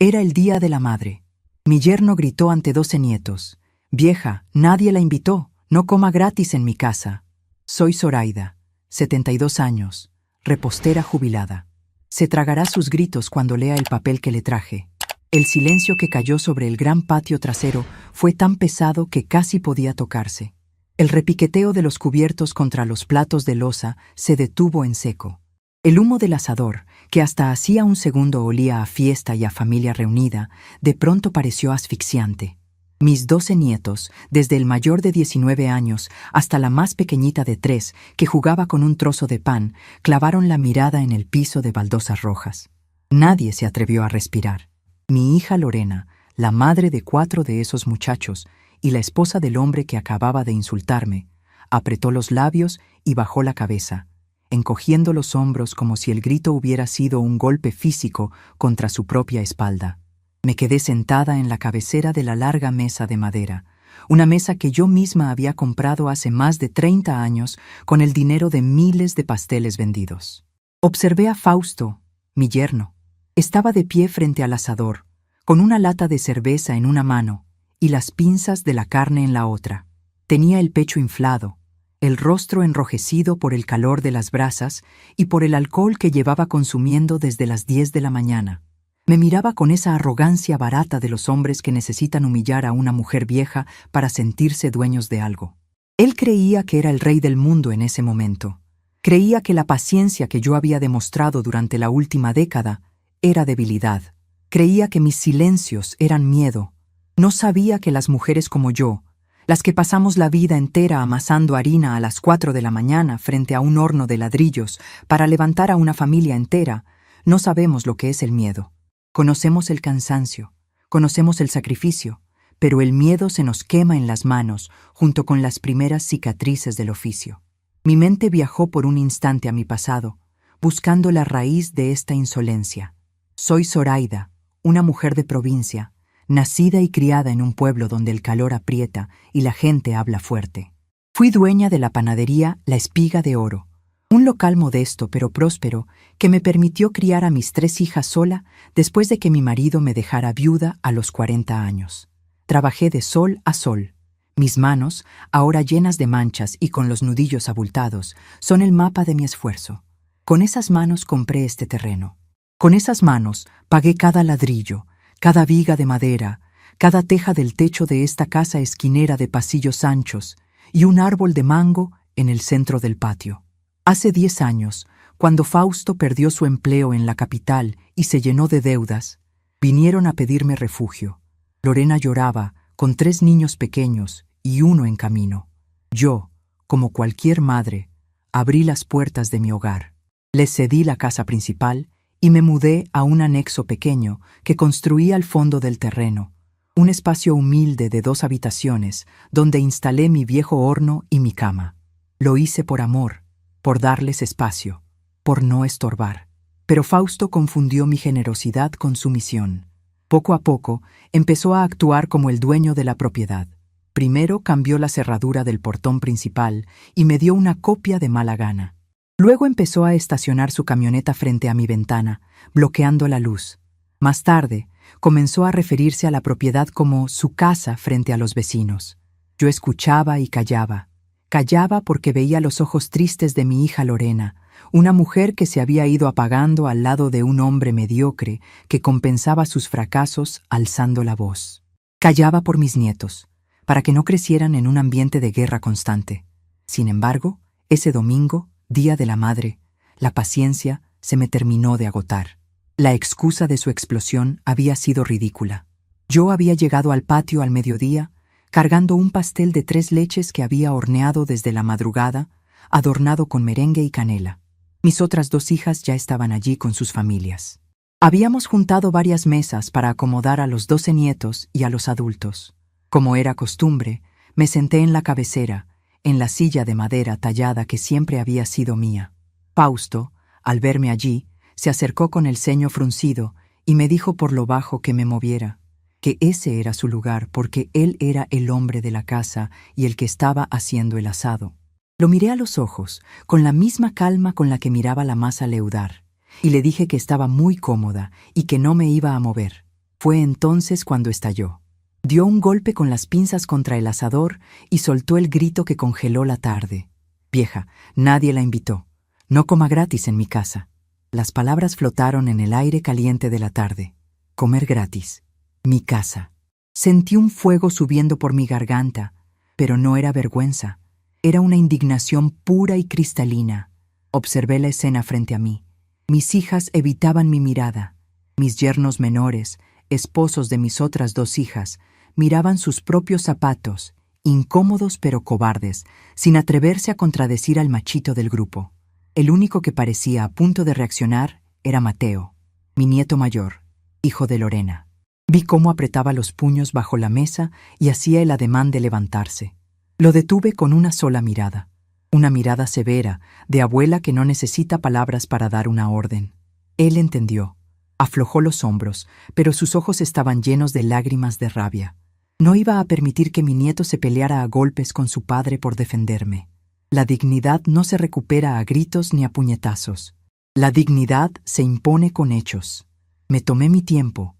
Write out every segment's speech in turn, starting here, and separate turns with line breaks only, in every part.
Era el día de la madre. Mi yerno gritó ante 12 nietos: «Vieja, nadie la invitó, no coma gratis en mi casa». Soy Zoraida, 72 años, repostera jubilada. Se tragará sus gritos cuando lea el papel que le traje. El silencio que cayó sobre el gran patio trasero fue tan pesado que casi podía tocarse. El repiqueteo de los cubiertos contra los platos de loza se detuvo en seco. El humo del asador, que hasta hacía un segundo olía a fiesta y a familia reunida, de pronto pareció asfixiante. Mis 12 nietos, desde el mayor de 19 años hasta la más pequeñita de 3, que jugaba con un trozo de pan, clavaron la mirada en el piso de baldosas rojas. Nadie se atrevió a respirar. Mi hija Lorena, la madre de 4 de esos muchachos y la esposa del hombre que acababa de insultarme, apretó los labios y bajó la cabeza, encogiendo los hombros como si el grito hubiera sido un golpe físico contra su propia espalda. Me quedé sentada en la cabecera de la larga mesa de madera, una mesa que yo misma había comprado hace más de 30 años con el dinero de miles de pasteles vendidos. Observé a Fausto, mi yerno. Estaba de pie frente al asador, con una lata de cerveza en una mano y las pinzas de la carne en la otra. Tenía el pecho inflado, el rostro enrojecido por el calor de las brasas y por el alcohol que llevaba consumiendo desde las 10 de la mañana. Me miraba con esa arrogancia barata de los hombres que necesitan humillar a una mujer vieja para sentirse dueños de algo. Él creía que era el rey del mundo en ese momento. Creía que la paciencia que yo había demostrado durante la última década era debilidad. Creía que mis silencios eran miedo. No sabía que las mujeres como yo, las que pasamos la vida entera amasando harina a las 4 de la mañana frente a un horno de ladrillos para levantar a una familia entera, no sabemos lo que es el miedo. Conocemos el cansancio, conocemos el sacrificio, pero el miedo se nos quema en las manos junto con las primeras cicatrices del oficio. Mi mente viajó por un instante a mi pasado, buscando la raíz de esta insolencia. Soy Zoraida, una mujer de provincia, nacida y criada en un pueblo donde el calor aprieta y la gente habla fuerte. Fui dueña de la panadería La Espiga de Oro, un local modesto pero próspero que me permitió criar a mis 3 hijas sola después de que mi marido me dejara viuda a los 40 años. Trabajé de sol a sol. Mis manos, ahora llenas de manchas y con los nudillos abultados, son el mapa de mi esfuerzo. Con esas manos compré este terreno. Con esas manos pagué cada ladrillo, cada viga de madera, cada teja del techo de esta casa esquinera de pasillos anchos y un árbol de mango en el centro del patio. Hace 10 años, cuando Fausto perdió su empleo en la capital y se llenó de deudas, vinieron a pedirme refugio. Lorena lloraba, con 3 niños pequeños y 1 en camino. Yo, como cualquier madre, abrí las puertas de mi hogar. Les cedí la casa principal y me mudé a un anexo pequeño que construí al fondo del terreno, un espacio humilde de 2 habitaciones donde instalé mi viejo horno y mi cama. Lo hice por amor, por darles espacio, por no estorbar. Pero Fausto confundió mi generosidad con su misión. Poco a poco, empezó a actuar como el dueño de la propiedad. Primero cambió la cerradura del portón principal y me dio una copia de mala gana. Luego empezó a estacionar su camioneta frente a mi ventana, bloqueando la luz. Más tarde, comenzó a referirse a la propiedad como su casa frente a los vecinos. Yo escuchaba y callaba. Callaba porque veía los ojos tristes de mi hija Lorena, una mujer que se había ido apagando al lado de un hombre mediocre que compensaba sus fracasos alzando la voz. Callaba por mis nietos, para que no crecieran en un ambiente de guerra constante. Sin embargo, ese domingo, Día de la Madre, la paciencia se me terminó de agotar. La excusa de su explosión había sido ridícula. Yo había llegado al patio al mediodía, cargando un pastel de 3 leches que había horneado desde la madrugada, adornado con merengue y canela. Mis otras 2 hijas ya estaban allí con sus familias. Habíamos juntado varias mesas para acomodar a los 12 nietos y a los adultos. Como era costumbre, me senté en la cabecera, en la silla de madera tallada que siempre había sido mía. Fausto, al verme allí, se acercó con el ceño fruncido y me dijo por lo bajo que me moviera, que ese era su lugar porque él era el hombre de la casa y el que estaba haciendo el asado. Lo miré a los ojos, con la misma calma con la que miraba la masa leudar, y le dije que estaba muy cómoda y que no me iba a mover. Fue entonces cuando estalló. Dio un golpe con las pinzas contra el asador y soltó el grito que congeló la tarde. Vieja, nadie la invitó. No coma gratis en mi casa. Las palabras flotaron en el aire caliente de la tarde. Comer gratis. Mi casa. Sentí un fuego subiendo por mi garganta, pero no era vergüenza. Era una indignación pura y cristalina. Observé la escena frente a mí. Mis hijas evitaban mi mirada. Mis yernos menores, esposos de mis otras 2 hijas, miraban sus propios zapatos, incómodos pero cobardes, sin atreverse a contradecir al machito del grupo. El único que parecía a punto de reaccionar era Mateo, mi nieto mayor, hijo de Lorena. Vi cómo apretaba los puños bajo la mesa y hacía el ademán de levantarse. Lo detuve con una sola mirada. Una mirada severa, de abuela que no necesita palabras para dar una orden. Él entendió. Aflojó los hombros, pero sus ojos estaban llenos de lágrimas de rabia. No iba a permitir que mi nieto se peleara a golpes con su padre por defenderme. La dignidad no se recupera a gritos ni a puñetazos. La dignidad se impone con hechos. Me tomé mi tiempo.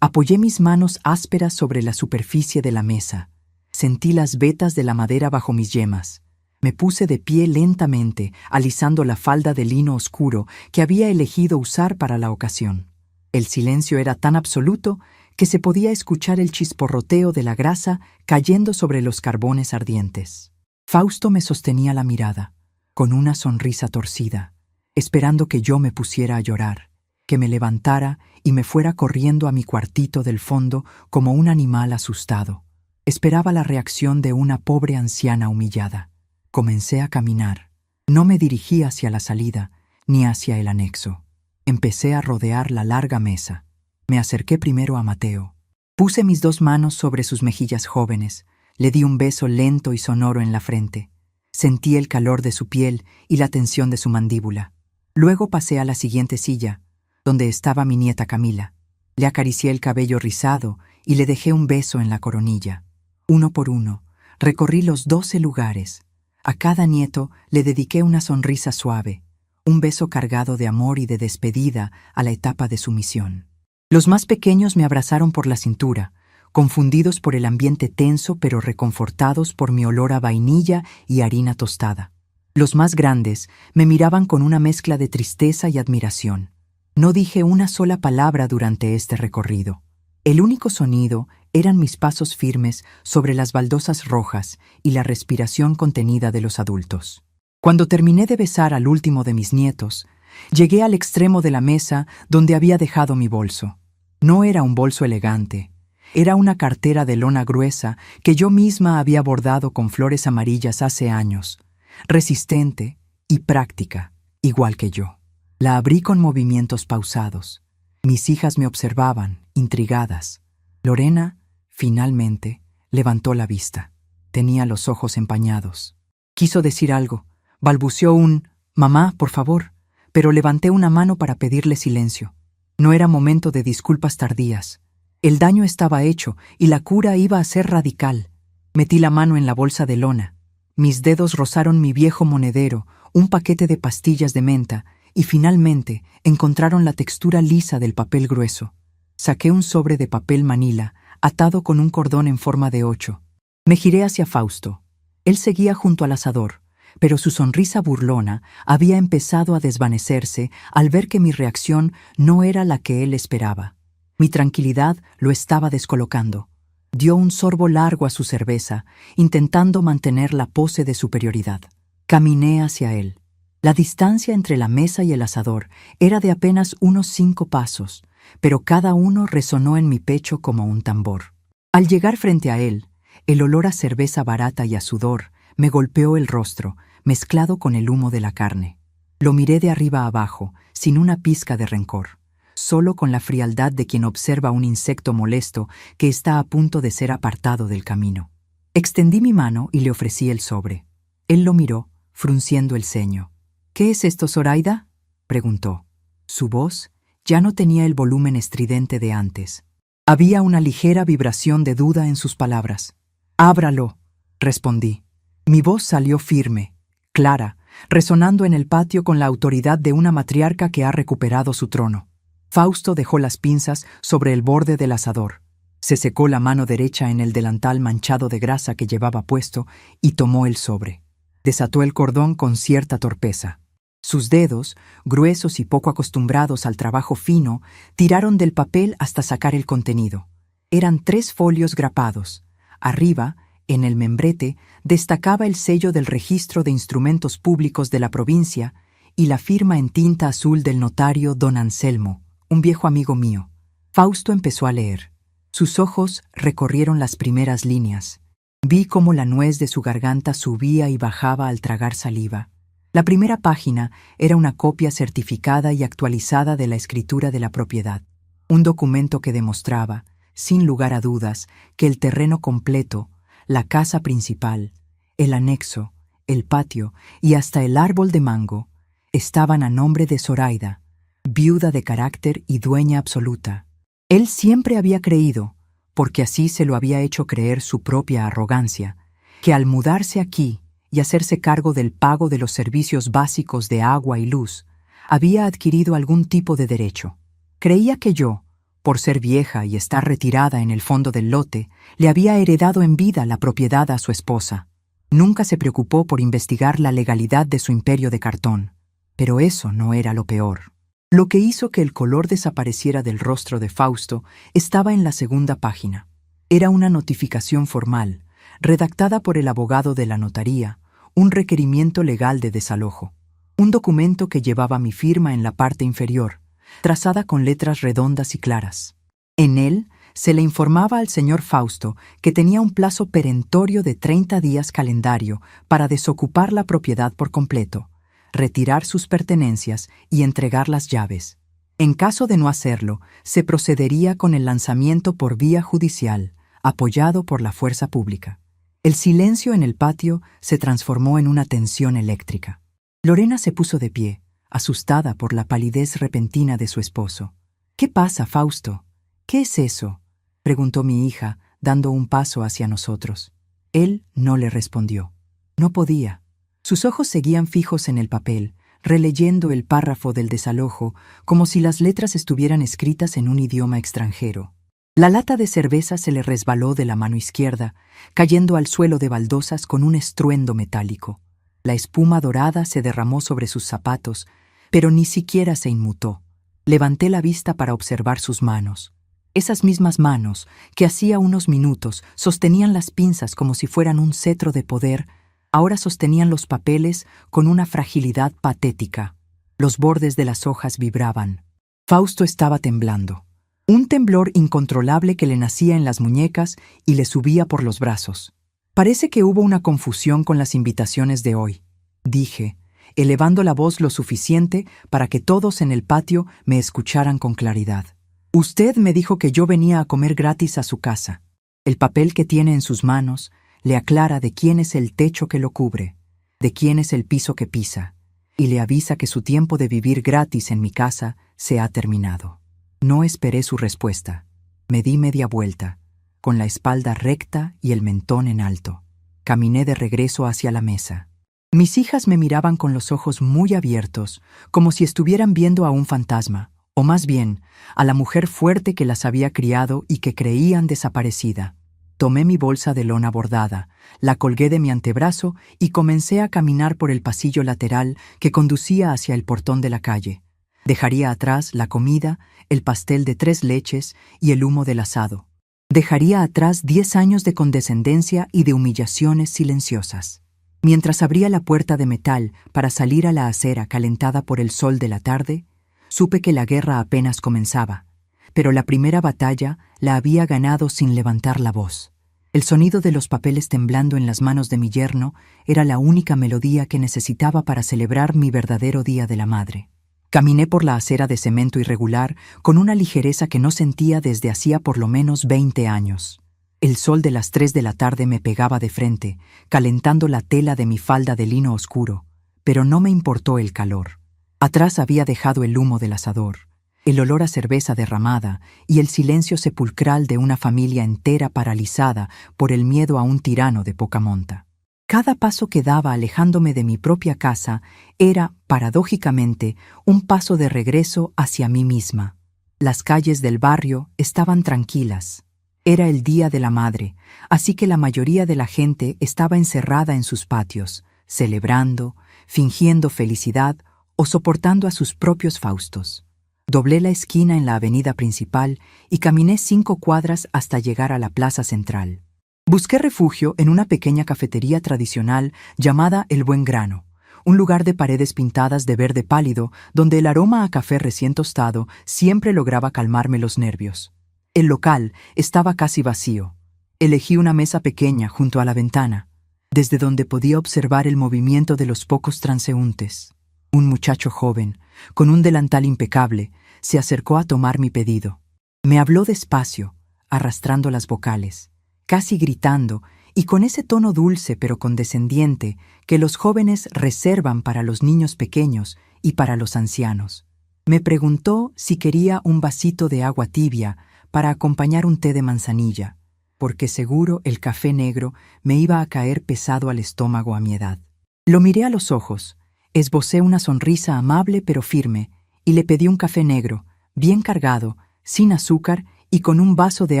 Apoyé mis manos ásperas sobre la superficie de la mesa. Sentí las vetas de la madera bajo mis yemas. Me puse de pie lentamente, alisando la falda de lino oscuro que había elegido usar para la ocasión. El silencio era tan absoluto que se podía escuchar el chisporroteo de la grasa cayendo sobre los carbones ardientes. Fausto me sostenía la mirada, con una sonrisa torcida, esperando que yo me pusiera a llorar, que me levantara y me fuera corriendo a mi cuartito del fondo como un animal asustado. Esperaba la reacción de una pobre anciana humillada. Comencé a caminar. No me dirigí hacia la salida, ni hacia el anexo. Empecé a rodear la larga mesa. Me acerqué primero a Mateo. Puse mis 2 manos sobre sus mejillas jóvenes. Le di un beso lento y sonoro en la frente. Sentí el calor de su piel y la tensión de su mandíbula. Luego pasé a la siguiente silla, donde estaba mi nieta Camila. Le acaricié el cabello rizado y le dejé un beso en la coronilla. Uno por uno, recorrí los 12 lugares. A cada nieto le dediqué una sonrisa suave, un beso cargado de amor y de despedida a la etapa de su misión. Los más pequeños me abrazaron por la cintura, confundidos por el ambiente tenso pero reconfortados por mi olor a vainilla y harina tostada. Los más grandes me miraban con una mezcla de tristeza y admiración. No dije una sola palabra durante este recorrido. El único sonido eran mis pasos firmes sobre las baldosas rojas y la respiración contenida de los adultos. Cuando terminé de besar al último de mis nietos, llegué al extremo de la mesa donde había dejado mi bolso. No era un bolso elegante, era una cartera de lona gruesa que yo misma había bordado con flores amarillas hace años, resistente y práctica, igual que yo. La abrí con movimientos pausados. Mis hijas me observaban, intrigadas. Lorena, finalmente, levantó la vista. Tenía los ojos empañados. Quiso decir algo. Balbuceó un «Mamá, por favor», pero levanté una mano para pedirle silencio. No era momento de disculpas tardías. El daño estaba hecho y la cura iba a ser radical. Metí la mano en la bolsa de lona. Mis dedos rozaron mi viejo monedero, un paquete de pastillas de menta, y finalmente encontraron la textura lisa del papel grueso. Saqué un sobre de papel manila, atado con un cordón en forma de 8. Me giré hacia Fausto. Él seguía junto al asador, pero su sonrisa burlona había empezado a desvanecerse al ver que mi reacción no era la que él esperaba. Mi tranquilidad lo estaba descolocando. Dio un sorbo largo a su cerveza, intentando mantener la pose de superioridad. Caminé hacia él. La distancia entre la mesa y el asador era de apenas unos 5 pasos, pero cada uno resonó en mi pecho como un tambor. Al llegar frente a él, el olor a cerveza barata y a sudor me golpeó el rostro, mezclado con el humo de la carne. Lo miré de arriba a abajo, sin una pizca de rencor, solo con la frialdad de quien observa un insecto molesto que está a punto de ser apartado del camino. Extendí mi mano y le ofrecí el sobre. Él lo miró, frunciendo el ceño. «¿Qué es esto, Zoraida?», preguntó. Su voz ya no tenía el volumen estridente de antes. Había una ligera vibración de duda en sus palabras. «Ábralo», respondí. Mi voz salió firme, clara, resonando en el patio con la autoridad de una matriarca que ha recuperado su trono. Fausto dejó las pinzas sobre el borde del asador. Se secó la mano derecha en el delantal manchado de grasa que llevaba puesto y tomó el sobre. Desató el cordón con cierta torpeza. Sus dedos, gruesos y poco acostumbrados al trabajo fino, tiraron del papel hasta sacar el contenido. Eran 3 folios grapados. Arriba, en el membrete, destacaba el sello del Registro de Instrumentos Públicos de la provincia y la firma en tinta azul del notario don Anselmo, un viejo amigo mío. Fausto empezó a leer. Sus ojos recorrieron las primeras líneas. Vi cómo la nuez de su garganta subía y bajaba al tragar saliva. La primera página era una copia certificada y actualizada de la escritura de la propiedad. Un documento que demostraba, sin lugar a dudas, que el terreno completo, la casa principal, el anexo, el patio y hasta el árbol de mango estaban a nombre de Zoraida, viuda de carácter y dueña absoluta. Él siempre había creído, porque así se lo había hecho creer su propia arrogancia, que al mudarse aquí y hacerse cargo del pago de los servicios básicos de agua y luz, había adquirido algún tipo de derecho. Creía que yo, por ser vieja y estar retirada en el fondo del lote, le había heredado en vida la propiedad a su esposa. Nunca se preocupó por investigar la legalidad de su imperio de cartón. Pero eso no era lo peor. Lo que hizo que el color desapareciera del rostro de Fausto estaba en la segunda página. Era una notificación formal, redactada por el abogado de la notaría, un requerimiento legal de desalojo. Un documento que llevaba mi firma en la parte inferior, trazada con letras redondas y claras. En él se le informaba al señor Fausto que tenía un plazo perentorio de 30 días calendario para desocupar la propiedad por completo, retirar sus pertenencias y entregar las llaves. En caso de no hacerlo, se procedería con el lanzamiento por vía judicial, apoyado por la fuerza pública. El silencio en el patio se transformó en una tensión eléctrica. Lorena se puso de pie, asustada por la palidez repentina de su esposo. «¿Qué pasa, Fausto? ¿Qué es eso?», preguntó mi hija, dando un paso hacia nosotros. Él no le respondió. No podía. Sus ojos seguían fijos en el papel, releyendo el párrafo del desalojo como si las letras estuvieran escritas en un idioma extranjero. La lata de cerveza se le resbaló de la mano izquierda, cayendo al suelo de baldosas con un estruendo metálico. La espuma dorada se derramó sobre sus zapatos, pero ni siquiera se inmutó. Levanté la vista para observar sus manos. Esas mismas manos que hacía unos minutos sostenían las pinzas como si fueran un cetro de poder, ahora sostenían los papeles con una fragilidad patética. Los bordes de las hojas vibraban. Fausto estaba temblando. Un temblor incontrolable que le nacía en las muñecas y le subía por los brazos. «Parece que hubo una confusión con las invitaciones de hoy», dije, elevando la voz lo suficiente para que todos en el patio me escucharan con claridad. «Usted me dijo que yo venía a comer gratis a su casa. El papel que tiene en sus manos le aclara de quién es el techo que lo cubre, de quién es el piso que pisa, y le avisa que su tiempo de vivir gratis en mi casa se ha terminado». No esperé su respuesta. Me di media vuelta, con la espalda recta y el mentón en alto. Caminé de regreso hacia la mesa. Mis hijas me miraban con los ojos muy abiertos, como si estuvieran viendo a un fantasma, o más bien, a la mujer fuerte que las había criado y que creían desaparecida. Tomé mi bolsa de lona bordada, la colgué de mi antebrazo y comencé a caminar por el pasillo lateral que conducía hacia el portón de la calle. Dejaría atrás la comida, el pastel de 3 leches y el humo del asado. Dejaría atrás 10 años de condescendencia y de humillaciones silenciosas. Mientras abría la puerta de metal para salir a la acera calentada por el sol de la tarde, supe que la guerra apenas comenzaba, pero la primera batalla la había ganado sin levantar la voz. El sonido de los papeles temblando en las manos de mi yerno era la única melodía que necesitaba para celebrar mi verdadero Día de la Madre. Caminé por la acera de cemento irregular con una ligereza que no sentía desde hacía por lo menos 20 años. El sol de las 3 de la tarde me pegaba de frente, calentando la tela de mi falda de lino oscuro, pero no me importó el calor. Atrás había dejado el humo del asador, el olor a cerveza derramada y el silencio sepulcral de una familia entera paralizada por el miedo a un tirano de poca monta. Cada paso que daba alejándome de mi propia casa era, paradójicamente, un paso de regreso hacia mí misma. Las calles del barrio estaban tranquilas. Era el Día de la Madre, así que la mayoría de la gente estaba encerrada en sus patios, celebrando, fingiendo felicidad o soportando a sus propios faustos. Doblé la esquina en la avenida principal y caminé 5 cuadras hasta llegar a la plaza central. Busqué refugio en una pequeña cafetería tradicional llamada El Buen Grano, un lugar de paredes pintadas de verde pálido donde el aroma a café recién tostado siempre lograba calmarme los nervios. El local estaba casi vacío. Elegí una mesa pequeña junto a la ventana, desde donde podía observar el movimiento de los pocos transeúntes. Un muchacho joven, con un delantal impecable, se acercó a tomar mi pedido. Me habló despacio, arrastrando las vocales, casi gritando, y con ese tono dulce pero condescendiente que los jóvenes reservan para los niños pequeños y para los ancianos. Me preguntó si quería un vasito de agua tibia para acompañar un té de manzanilla, porque seguro el café negro me iba a caer pesado al estómago a mi edad. Lo miré a los ojos, esbocé una sonrisa amable pero firme y le pedí un café negro, bien cargado, sin azúcar y con un vaso de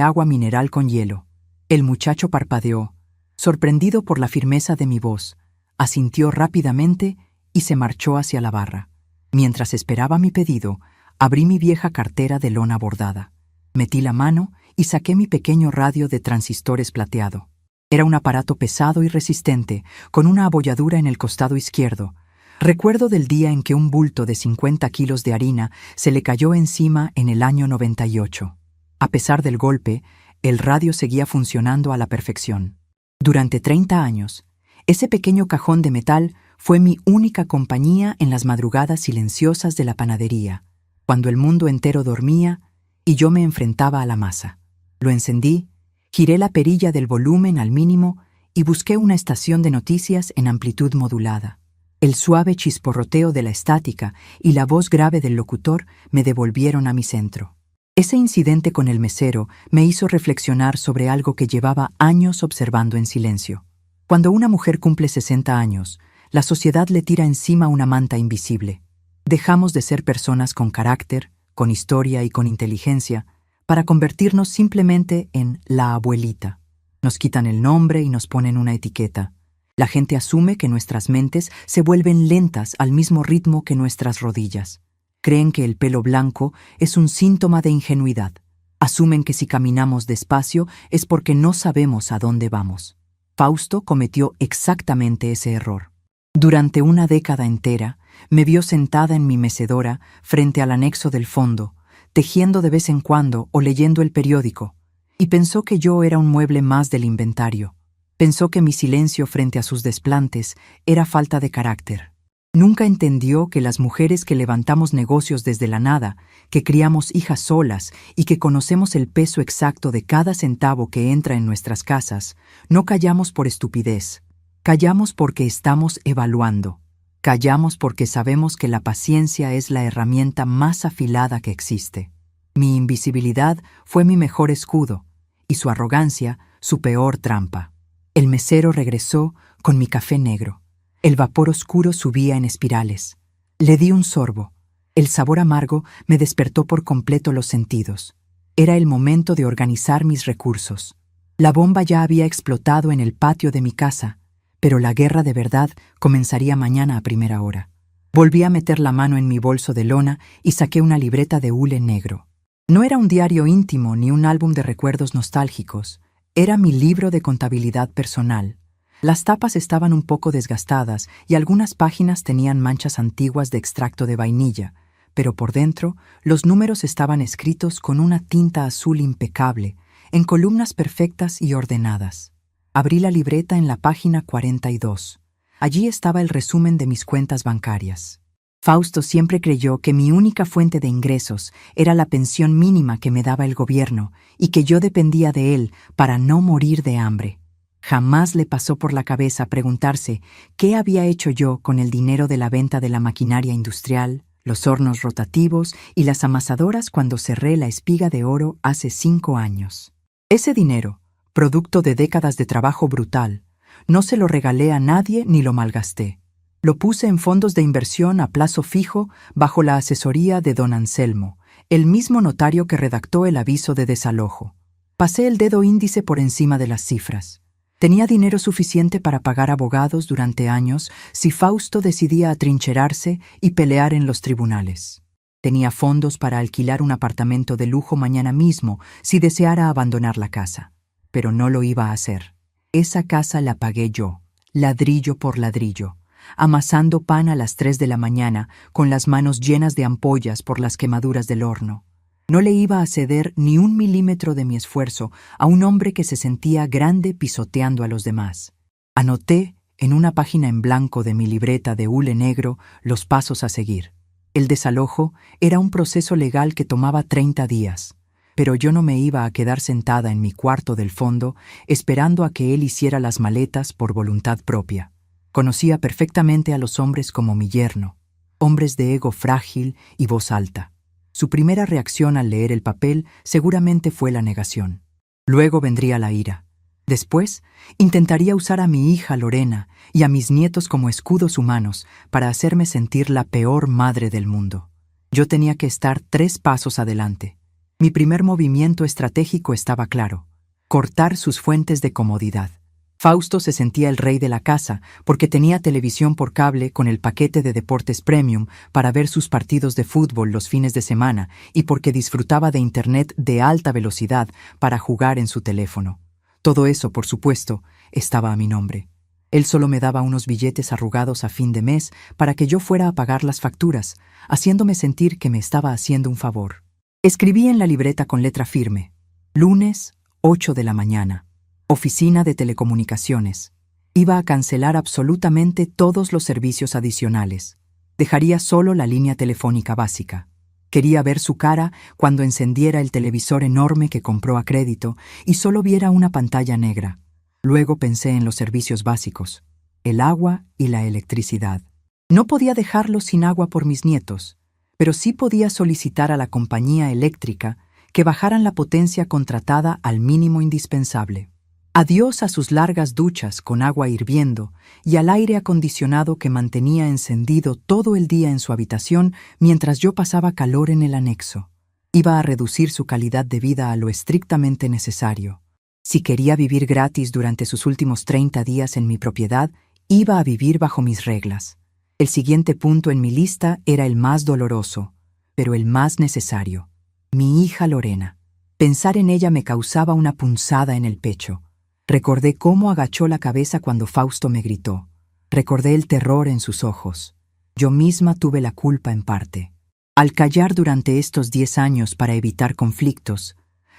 agua mineral con hielo. El muchacho parpadeó, sorprendido por la firmeza de mi voz, asintió rápidamente y se marchó hacia la barra. Mientras esperaba mi pedido, abrí mi vieja cartera de lona bordada. Metí la mano y saqué mi pequeño radio de transistores plateado. Era un aparato pesado y resistente, con una abolladura en el costado izquierdo. Recuerdo del día en que un bulto de 50 kilos de harina se le cayó encima en el año 98. A pesar del golpe, el radio seguía funcionando a la perfección. Durante 30 años, ese pequeño cajón de metal fue mi única compañía en las madrugadas silenciosas de la panadería, cuando el mundo entero dormía y yo me enfrentaba a la masa. Lo encendí, giré la perilla del volumen al mínimo y busqué una estación de noticias en amplitud modulada. El suave chisporroteo de la estática y la voz grave del locutor me devolvieron a mi centro. Ese incidente con el mesero me hizo reflexionar sobre algo que llevaba años observando en silencio. Cuando una mujer cumple 60 años, la sociedad le tira encima una manta invisible. Dejamos de ser personas con carácter, con historia y con inteligencia, para convertirnos simplemente en la abuelita. Nos quitan el nombre y nos ponen una etiqueta. La gente asume que nuestras mentes se vuelven lentas al mismo ritmo que nuestras rodillas. Creen que el pelo blanco es un síntoma de ingenuidad. Asumen que si caminamos despacio es porque no sabemos a dónde vamos. Fausto cometió exactamente ese error. Durante una década entera, me vio sentada en mi mecedora frente al anexo del fondo, tejiendo de vez en cuando o leyendo el periódico, y pensó que yo era un mueble más del inventario. Pensó que mi silencio frente a sus desplantes era falta de carácter. Nunca entendió que las mujeres que levantamos negocios desde la nada, que criamos hijas solas y que conocemos el peso exacto de cada centavo que entra en nuestras casas, no callamos por estupidez. Callamos porque estamos evaluando. Callamos porque sabemos que la paciencia es la herramienta más afilada que existe. Mi invisibilidad fue mi mejor escudo, y su arrogancia, su peor trampa. El mesero regresó con mi café negro. El vapor oscuro subía en espirales. Le di un sorbo. El sabor amargo me despertó por completo los sentidos. Era el momento de organizar mis recursos. La bomba ya había explotado en el patio de mi casa, pero la guerra de verdad comenzaría mañana a primera hora. Volví a meter la mano en mi bolso de lona y saqué una libreta de hule negro. No era un diario íntimo ni un álbum de recuerdos nostálgicos. Era mi libro de contabilidad personal. Las tapas estaban un poco desgastadas y algunas páginas tenían manchas antiguas de extracto de vainilla, pero por dentro los números estaban escritos con una tinta azul impecable, en columnas perfectas y ordenadas. Abrí la libreta en la página 42. Allí estaba el resumen de mis cuentas bancarias. Fausto siempre creyó que mi única fuente de ingresos era la pensión mínima que me daba el gobierno y que yo dependía de él para no morir de hambre. Jamás le pasó por la cabeza preguntarse qué había hecho yo con el dinero de la venta de la maquinaria industrial, los hornos rotativos y las amasadoras cuando cerré la espiga de oro hace 5 años. Ese dinero, producto de décadas de trabajo brutal, no se lo regalé a nadie ni lo malgasté. Lo puse en fondos de inversión a plazo fijo bajo la asesoría de don Anselmo, el mismo notario que redactó el aviso de desalojo. Pasé el dedo índice por encima de las cifras. Tenía dinero suficiente para pagar abogados durante años si Fausto decidía atrincherarse y pelear en los tribunales. Tenía fondos para alquilar un apartamento de lujo mañana mismo si deseara abandonar la casa. Pero no lo iba a hacer. Esa casa la pagué yo, ladrillo por ladrillo, amasando pan a las 3 de la mañana con las manos llenas de ampollas por las quemaduras del horno. No le iba a ceder ni 1 milímetro de mi esfuerzo a un hombre que se sentía grande pisoteando a los demás. Anoté en una página en blanco de mi libreta de hule negro los pasos a seguir. El desalojo era un proceso legal que tomaba 30 días, pero yo no me iba a quedar sentada en mi cuarto del fondo esperando a que él hiciera las maletas por voluntad propia. Conocía perfectamente a los hombres como mi yerno, hombres de ego frágil y voz alta. Su primera reacción al leer el papel seguramente fue la negación. Luego vendría la ira. Después, intentaría usar a mi hija Lorena y a mis nietos como escudos humanos para hacerme sentir la peor madre del mundo. Yo tenía que estar 3 pasos adelante. Mi primer movimiento estratégico estaba claro: cortar sus fuentes de comodidad. Fausto se sentía el rey de la casa porque tenía televisión por cable con el paquete de deportes premium para ver sus partidos de fútbol los fines de semana y porque disfrutaba de internet de alta velocidad para jugar en su teléfono. Todo eso, por supuesto, estaba a mi nombre. Él solo me daba unos billetes arrugados a fin de mes para que yo fuera a pagar las facturas, haciéndome sentir que me estaba haciendo un favor. Escribí en la libreta con letra firme: lunes, 8 de la mañana. Oficina de telecomunicaciones. Iba a cancelar absolutamente todos los servicios adicionales. Dejaría solo la línea telefónica básica. Quería ver su cara cuando encendiera el televisor enorme que compró a crédito y solo viera una pantalla negra. Luego pensé en los servicios básicos, el agua y la electricidad. No podía dejarlos sin agua por mis nietos, pero sí podía solicitar a la compañía eléctrica que bajaran la potencia contratada al mínimo indispensable. Adiós a sus largas duchas con agua hirviendo y al aire acondicionado que mantenía encendido todo el día en su habitación mientras yo pasaba calor en el anexo. Iba a reducir su calidad de vida a lo estrictamente necesario. Si quería vivir gratis durante sus últimos 30 días en mi propiedad, iba a vivir bajo mis reglas. El siguiente punto en mi lista era el más doloroso, pero el más necesario: mi hija Lorena. Pensar en ella me causaba una punzada en el pecho. Recordé cómo agachó la cabeza cuando Fausto me gritó. Recordé el terror en sus ojos. Yo misma tuve la culpa en parte. Al callar durante estos 10 años para evitar conflictos,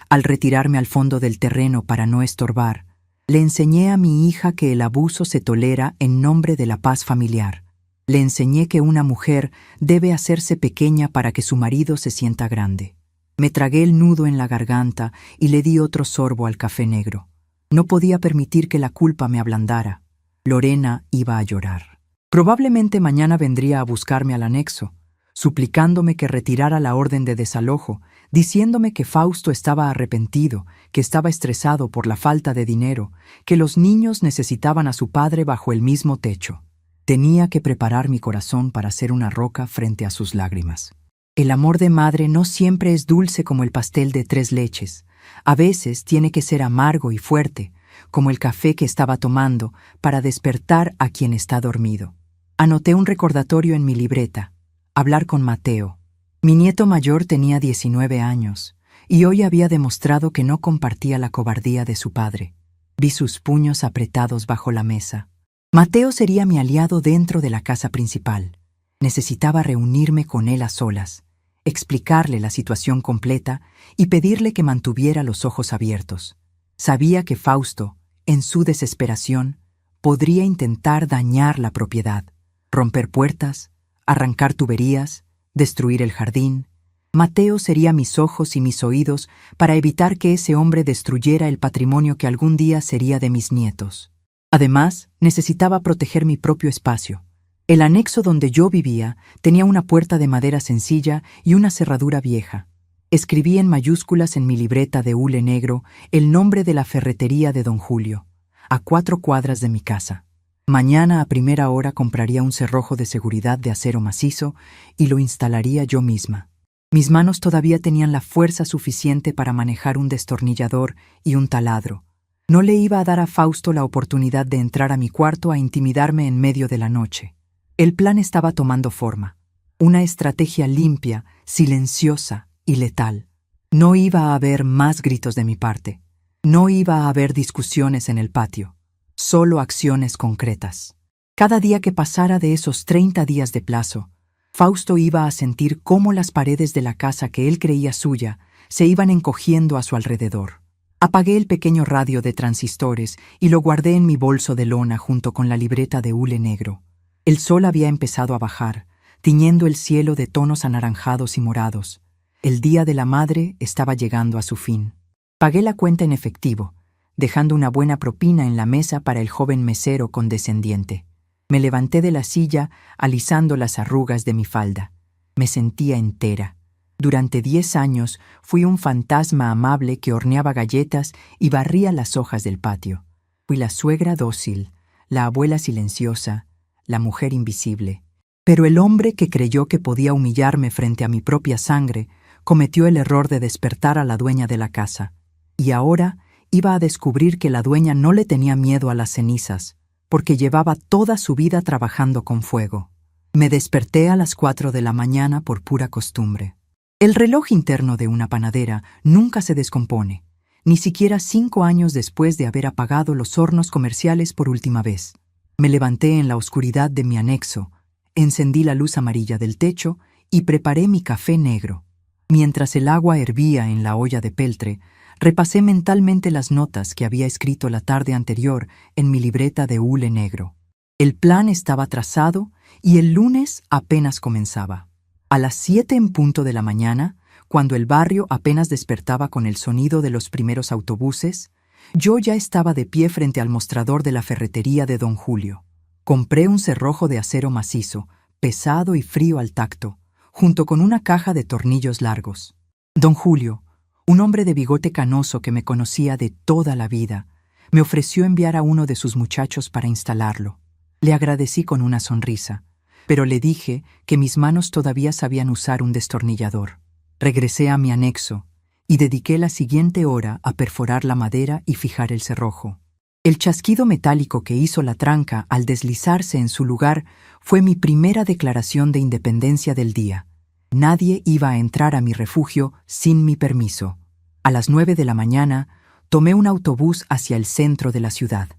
al retirarme al fondo del terreno para no estorbar, le enseñé a mi hija que el abuso se tolera en nombre de la paz familiar. Le enseñé que una mujer debe hacerse pequeña para que su marido se sienta grande. Me tragué el nudo en la garganta y le di otro sorbo al café negro. No podía permitir que la culpa me ablandara. Lorena iba a llorar. Probablemente mañana vendría a buscarme al anexo, suplicándome que retirara la orden de desalojo, diciéndome que Fausto estaba arrepentido, que estaba estresado por la falta de dinero, que los niños necesitaban a su padre bajo el mismo techo. Tenía que preparar mi corazón para ser una roca frente a sus lágrimas. El amor de madre no siempre es dulce como el pastel de 3 leches. A veces tiene que ser amargo y fuerte, como el café que estaba tomando, para despertar a quien está dormido. Anoté un recordatorio en mi libreta: hablar con Mateo. Mi nieto mayor tenía 19 años, y hoy había demostrado que no compartía la cobardía de su padre. Vi sus puños apretados bajo la mesa. Mateo sería mi aliado dentro de la casa principal. Necesitaba reunirme con él a solas, explicarle la situación completa y pedirle que mantuviera los ojos abiertos. Sabía que Fausto, en su desesperación, podría intentar dañar la propiedad, romper puertas, arrancar tuberías, destruir el jardín. Mateo sería mis ojos y mis oídos para evitar que ese hombre destruyera el patrimonio que algún día sería de mis nietos. Además, necesitaba proteger mi propio espacio. El anexo donde yo vivía tenía una puerta de madera sencilla y una cerradura vieja. Escribí en mayúsculas en mi libreta de hule negro el nombre de la ferretería de don Julio, a 4 cuadras de mi casa. Mañana a primera hora compraría un cerrojo de seguridad de acero macizo y lo instalaría yo misma. Mis manos todavía tenían la fuerza suficiente para manejar un destornillador y un taladro. No le iba a dar a Fausto la oportunidad de entrar a mi cuarto a intimidarme en medio de la noche. El plan estaba tomando forma. Una estrategia limpia, silenciosa y letal. No iba a haber más gritos de mi parte. No iba a haber discusiones en el patio. Solo acciones concretas. Cada día que pasara de esos 30 días de plazo, Fausto iba a sentir cómo las paredes de la casa que él creía suya se iban encogiendo a su alrededor. Apagué el pequeño radio de transistores y lo guardé en mi bolso de lona junto con la libreta de hule negro. El sol había empezado a bajar, tiñendo el cielo de tonos anaranjados y morados. El Día de la Madre estaba llegando a su fin. Pagué la cuenta en efectivo, dejando una buena propina en la mesa para el joven mesero condescendiente. Me levanté de la silla, alisando las arrugas de mi falda. Me sentía entera. Durante 10 años fui un fantasma amable que horneaba galletas y barría las hojas del patio. Fui la suegra dócil, la abuela silenciosa, la mujer invisible. Pero el hombre que creyó que podía humillarme frente a mi propia sangre cometió el error de despertar a la dueña de la casa. Y ahora iba a descubrir que la dueña no le tenía miedo a las cenizas, porque llevaba toda su vida trabajando con fuego. Me desperté a las 4 de la mañana por pura costumbre. El reloj interno de una panadera nunca se descompone, ni siquiera 5 años después de haber apagado los hornos comerciales por última vez. Me levanté en la oscuridad de mi anexo, encendí la luz amarilla del techo y preparé mi café negro. Mientras el agua hervía en la olla de peltre, repasé mentalmente las notas que había escrito la tarde anterior en mi libreta de hule negro. El plan estaba trazado y el lunes apenas comenzaba. A las 7 en punto de la mañana, cuando el barrio apenas despertaba con el sonido de los primeros autobuses, yo ya estaba de pie frente al mostrador de la ferretería de Don Julio. Compré un cerrojo de acero macizo, pesado y frío al tacto, junto con una caja de tornillos largos. Don Julio, un hombre de bigote canoso que me conocía de toda la vida, me ofreció enviar a uno de sus muchachos para instalarlo. Le agradecí con una sonrisa, pero le dije que mis manos todavía sabían usar un destornillador. Regresé a mi anexo y dediqué la siguiente hora a perforar la madera y fijar el cerrojo. El chasquido metálico que hizo la tranca al deslizarse en su lugar fue mi primera declaración de independencia del día. Nadie iba a entrar a mi refugio sin mi permiso. A las 9 de la mañana, tomé un autobús hacia el centro de la ciudad.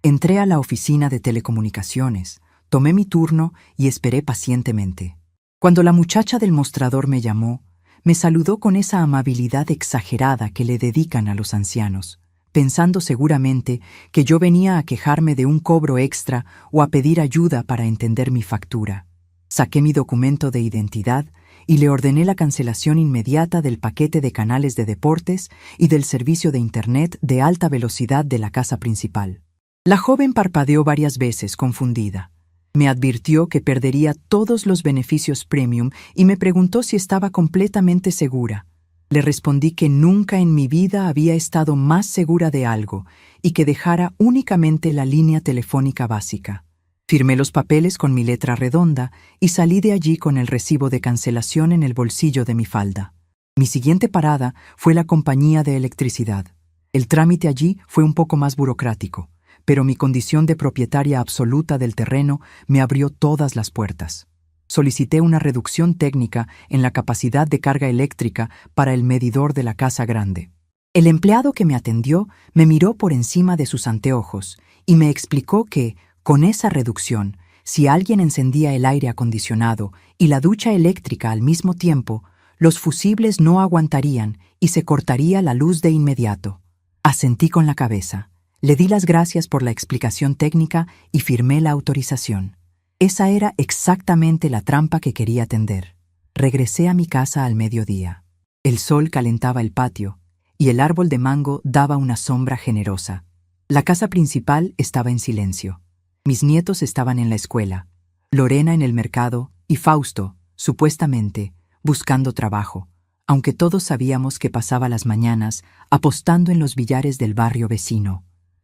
Entré a la oficina de telecomunicaciones, tomé mi turno y esperé pacientemente. Cuando la muchacha del mostrador me llamó, me saludó con esa amabilidad exagerada que le dedican a los ancianos, pensando seguramente que yo venía a quejarme de un cobro extra o a pedir ayuda para entender mi factura. Saqué mi documento de identidad y le ordené la cancelación inmediata del paquete de canales de deportes y del servicio de Internet de alta velocidad de la casa principal. La joven parpadeó varias veces, confundida. Me advirtió que perdería todos los beneficios premium y me preguntó si estaba completamente segura. Le respondí que nunca en mi vida había estado más segura de algo y que dejara únicamente la línea telefónica básica. Firmé los papeles con mi letra redonda y salí de allí con el recibo de cancelación en el bolsillo de mi falda. Mi siguiente parada fue la compañía de electricidad. El trámite allí fue un poco más burocrático, pero mi condición de propietaria absoluta del terreno me abrió todas las puertas. Solicité una reducción técnica en la capacidad de carga eléctrica para el medidor de la casa grande. El empleado que me atendió me miró por encima de sus anteojos y me explicó que, con esa reducción, si alguien encendía el aire acondicionado y la ducha eléctrica al mismo tiempo, los fusibles no aguantarían y se cortaría la luz de inmediato. Asentí con la cabeza. Le di las gracias por la explicación técnica y firmé la autorización. Esa era exactamente la trampa que quería tender. Regresé a mi casa al mediodía. El sol calentaba el patio y el árbol de mango daba una sombra generosa. La casa principal estaba en silencio. Mis nietos estaban en la escuela, Lorena en el mercado y Fausto, supuestamente, buscando trabajo, aunque todos sabíamos que pasaba las mañanas apostando en los billares del barrio vecino.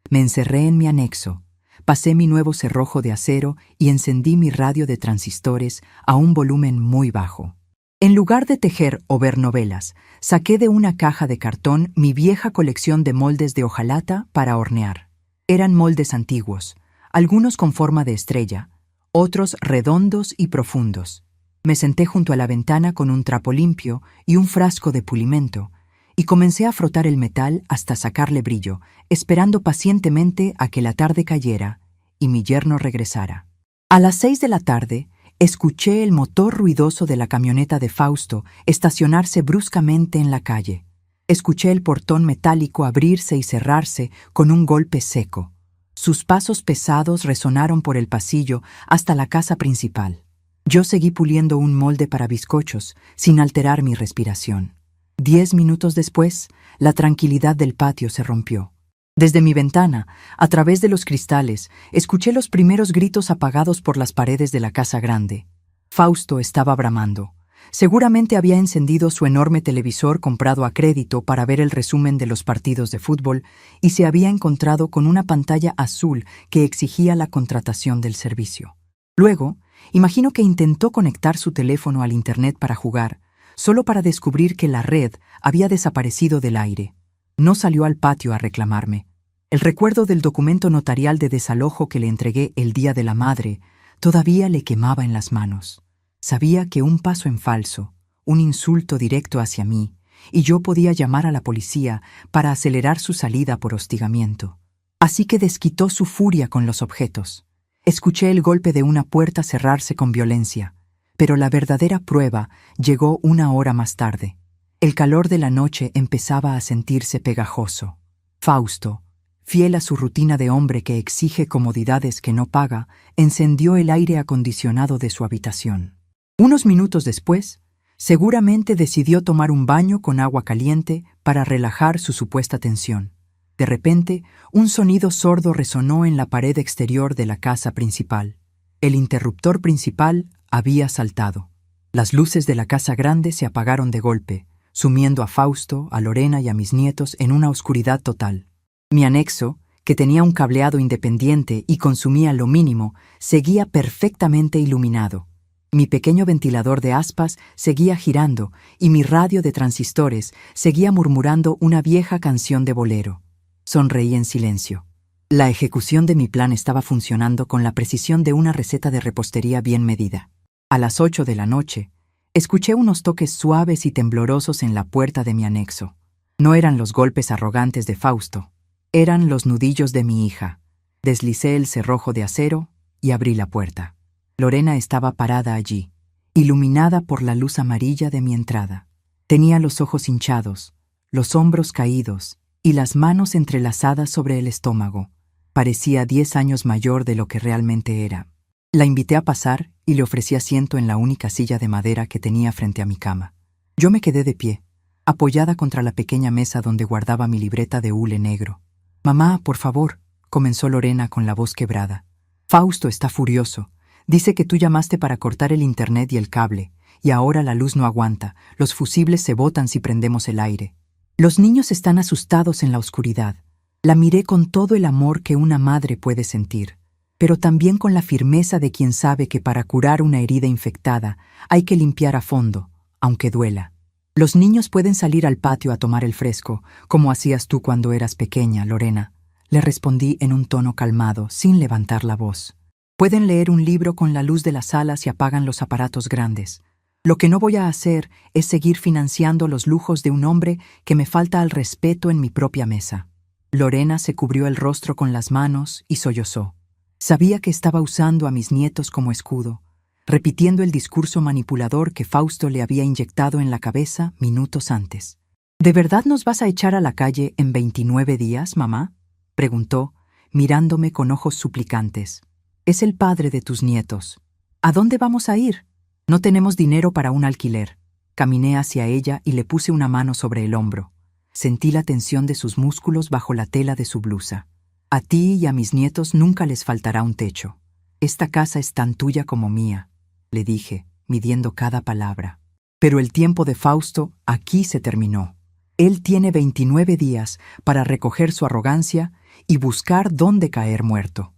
Me encerré en mi anexo, pasé mi nuevo cerrojo de acero y encendí mi radio de transistores a un volumen muy bajo. En lugar de tejer o ver novelas, saqué de una caja de cartón mi vieja colección de moldes de hojalata para hornear. Eran moldes antiguos, algunos con forma de estrella, otros redondos y profundos. Me senté junto a la ventana con un trapo limpio y un frasco de pulimento, y comencé a frotar el metal hasta sacarle brillo, esperando pacientemente a que la tarde cayera y mi yerno regresara. A las 6 de la tarde, escuché el motor ruidoso de la camioneta de Fausto estacionarse bruscamente en la calle. Escuché el portón metálico abrirse y cerrarse con un golpe seco. Sus pasos pesados resonaron por el pasillo hasta la casa principal. Yo seguí puliendo un molde para bizcochos, sin alterar mi respiración. 10 minutos después, la tranquilidad del patio se rompió. Desde mi ventana, a través de los cristales, escuché los primeros gritos apagados por las paredes de la casa grande. Fausto estaba bramando. Seguramente había encendido su enorme televisor comprado a crédito para ver el resumen de los partidos de fútbol y se había encontrado con una pantalla azul que exigía la contratación del servicio. Luego, imagino que intentó conectar su teléfono al internet para jugar, solo para descubrir que la red había desaparecido del aire. No salió al patio a reclamarme. El recuerdo del documento notarial de desalojo que le entregué el día de la madre todavía le quemaba en las manos. Sabía que un paso en falso, un insulto directo hacia mí, y yo podía llamar a la policía para acelerar su salida por hostigamiento. Así que desquitó su furia con los objetos. Escuché el golpe de una puerta cerrarse con violencia, pero la verdadera prueba llegó una hora más tarde. El calor de la noche empezaba a sentirse pegajoso. Fausto, fiel a su rutina de hombre que exige comodidades que no paga, encendió el aire acondicionado de su habitación. Unos minutos después, seguramente decidió tomar un baño con agua caliente para relajar su supuesta tensión. De repente, un sonido sordo resonó en la pared exterior de la casa principal. El interruptor principal había saltado. Las luces de la casa grande se apagaron de golpe, sumiendo a Fausto, a Lorena y a mis nietos en una oscuridad total. Mi anexo, que tenía un cableado independiente y consumía lo mínimo, seguía perfectamente iluminado. Mi pequeño ventilador de aspas seguía girando y mi radio de transistores seguía murmurando una vieja canción de bolero. Sonreí en silencio. La ejecución de mi plan estaba funcionando con la precisión de una receta de repostería bien medida. A las 8 de la noche, escuché unos toques suaves y temblorosos en la puerta de mi anexo. No eran los golpes arrogantes de Fausto, eran los nudillos de mi hija. Deslicé el cerrojo de acero y abrí la puerta. Lorena estaba parada allí, iluminada por la luz amarilla de mi entrada. Tenía los ojos hinchados, los hombros caídos y las manos entrelazadas sobre el estómago. Parecía 10 años mayor de lo que realmente era. La invité a pasar y le ofrecí asiento en la única silla de madera que tenía frente a mi cama. Yo me quedé de pie, apoyada contra la pequeña mesa donde guardaba mi libreta de hule negro. «Mamá, por favor», comenzó Lorena con la voz quebrada. «Fausto está furioso. Dice que tú llamaste para cortar el internet y el cable, y ahora la luz no aguanta, los fusibles se botan si prendemos el aire. Los niños están asustados en la oscuridad». La miré con todo el amor que una madre puede sentir, pero también con la firmeza de quien sabe que para curar una herida infectada hay que limpiar a fondo, aunque duela. «Los niños pueden salir al patio a tomar el fresco, como hacías tú cuando eras pequeña, Lorena», le respondí en un tono calmado, sin levantar la voz. «Pueden leer un libro con la luz de las salas y apagan los aparatos grandes. Lo que no voy a hacer es seguir financiando los lujos de un hombre que me falta al respeto en mi propia mesa». Lorena se cubrió el rostro con las manos y sollozó. Sabía que estaba usando a mis nietos como escudo, repitiendo el discurso manipulador que Fausto le había inyectado en la cabeza minutos antes. «¿De verdad nos vas a echar a la calle en 29 días, mamá?», preguntó, mirándome con ojos suplicantes. «Es el padre de tus nietos. ¿A dónde vamos a ir? No tenemos dinero para un alquiler». Caminé hacia ella y le puse una mano sobre el hombro. Sentí la tensión de sus músculos bajo la tela de su blusa. «A ti y a mis nietos nunca les faltará un techo. Esta casa es tan tuya como mía», le dije, midiendo cada palabra. Pero el tiempo de Fausto aquí se terminó. Él tiene 29 días para recoger su arrogancia y buscar dónde caer muerto.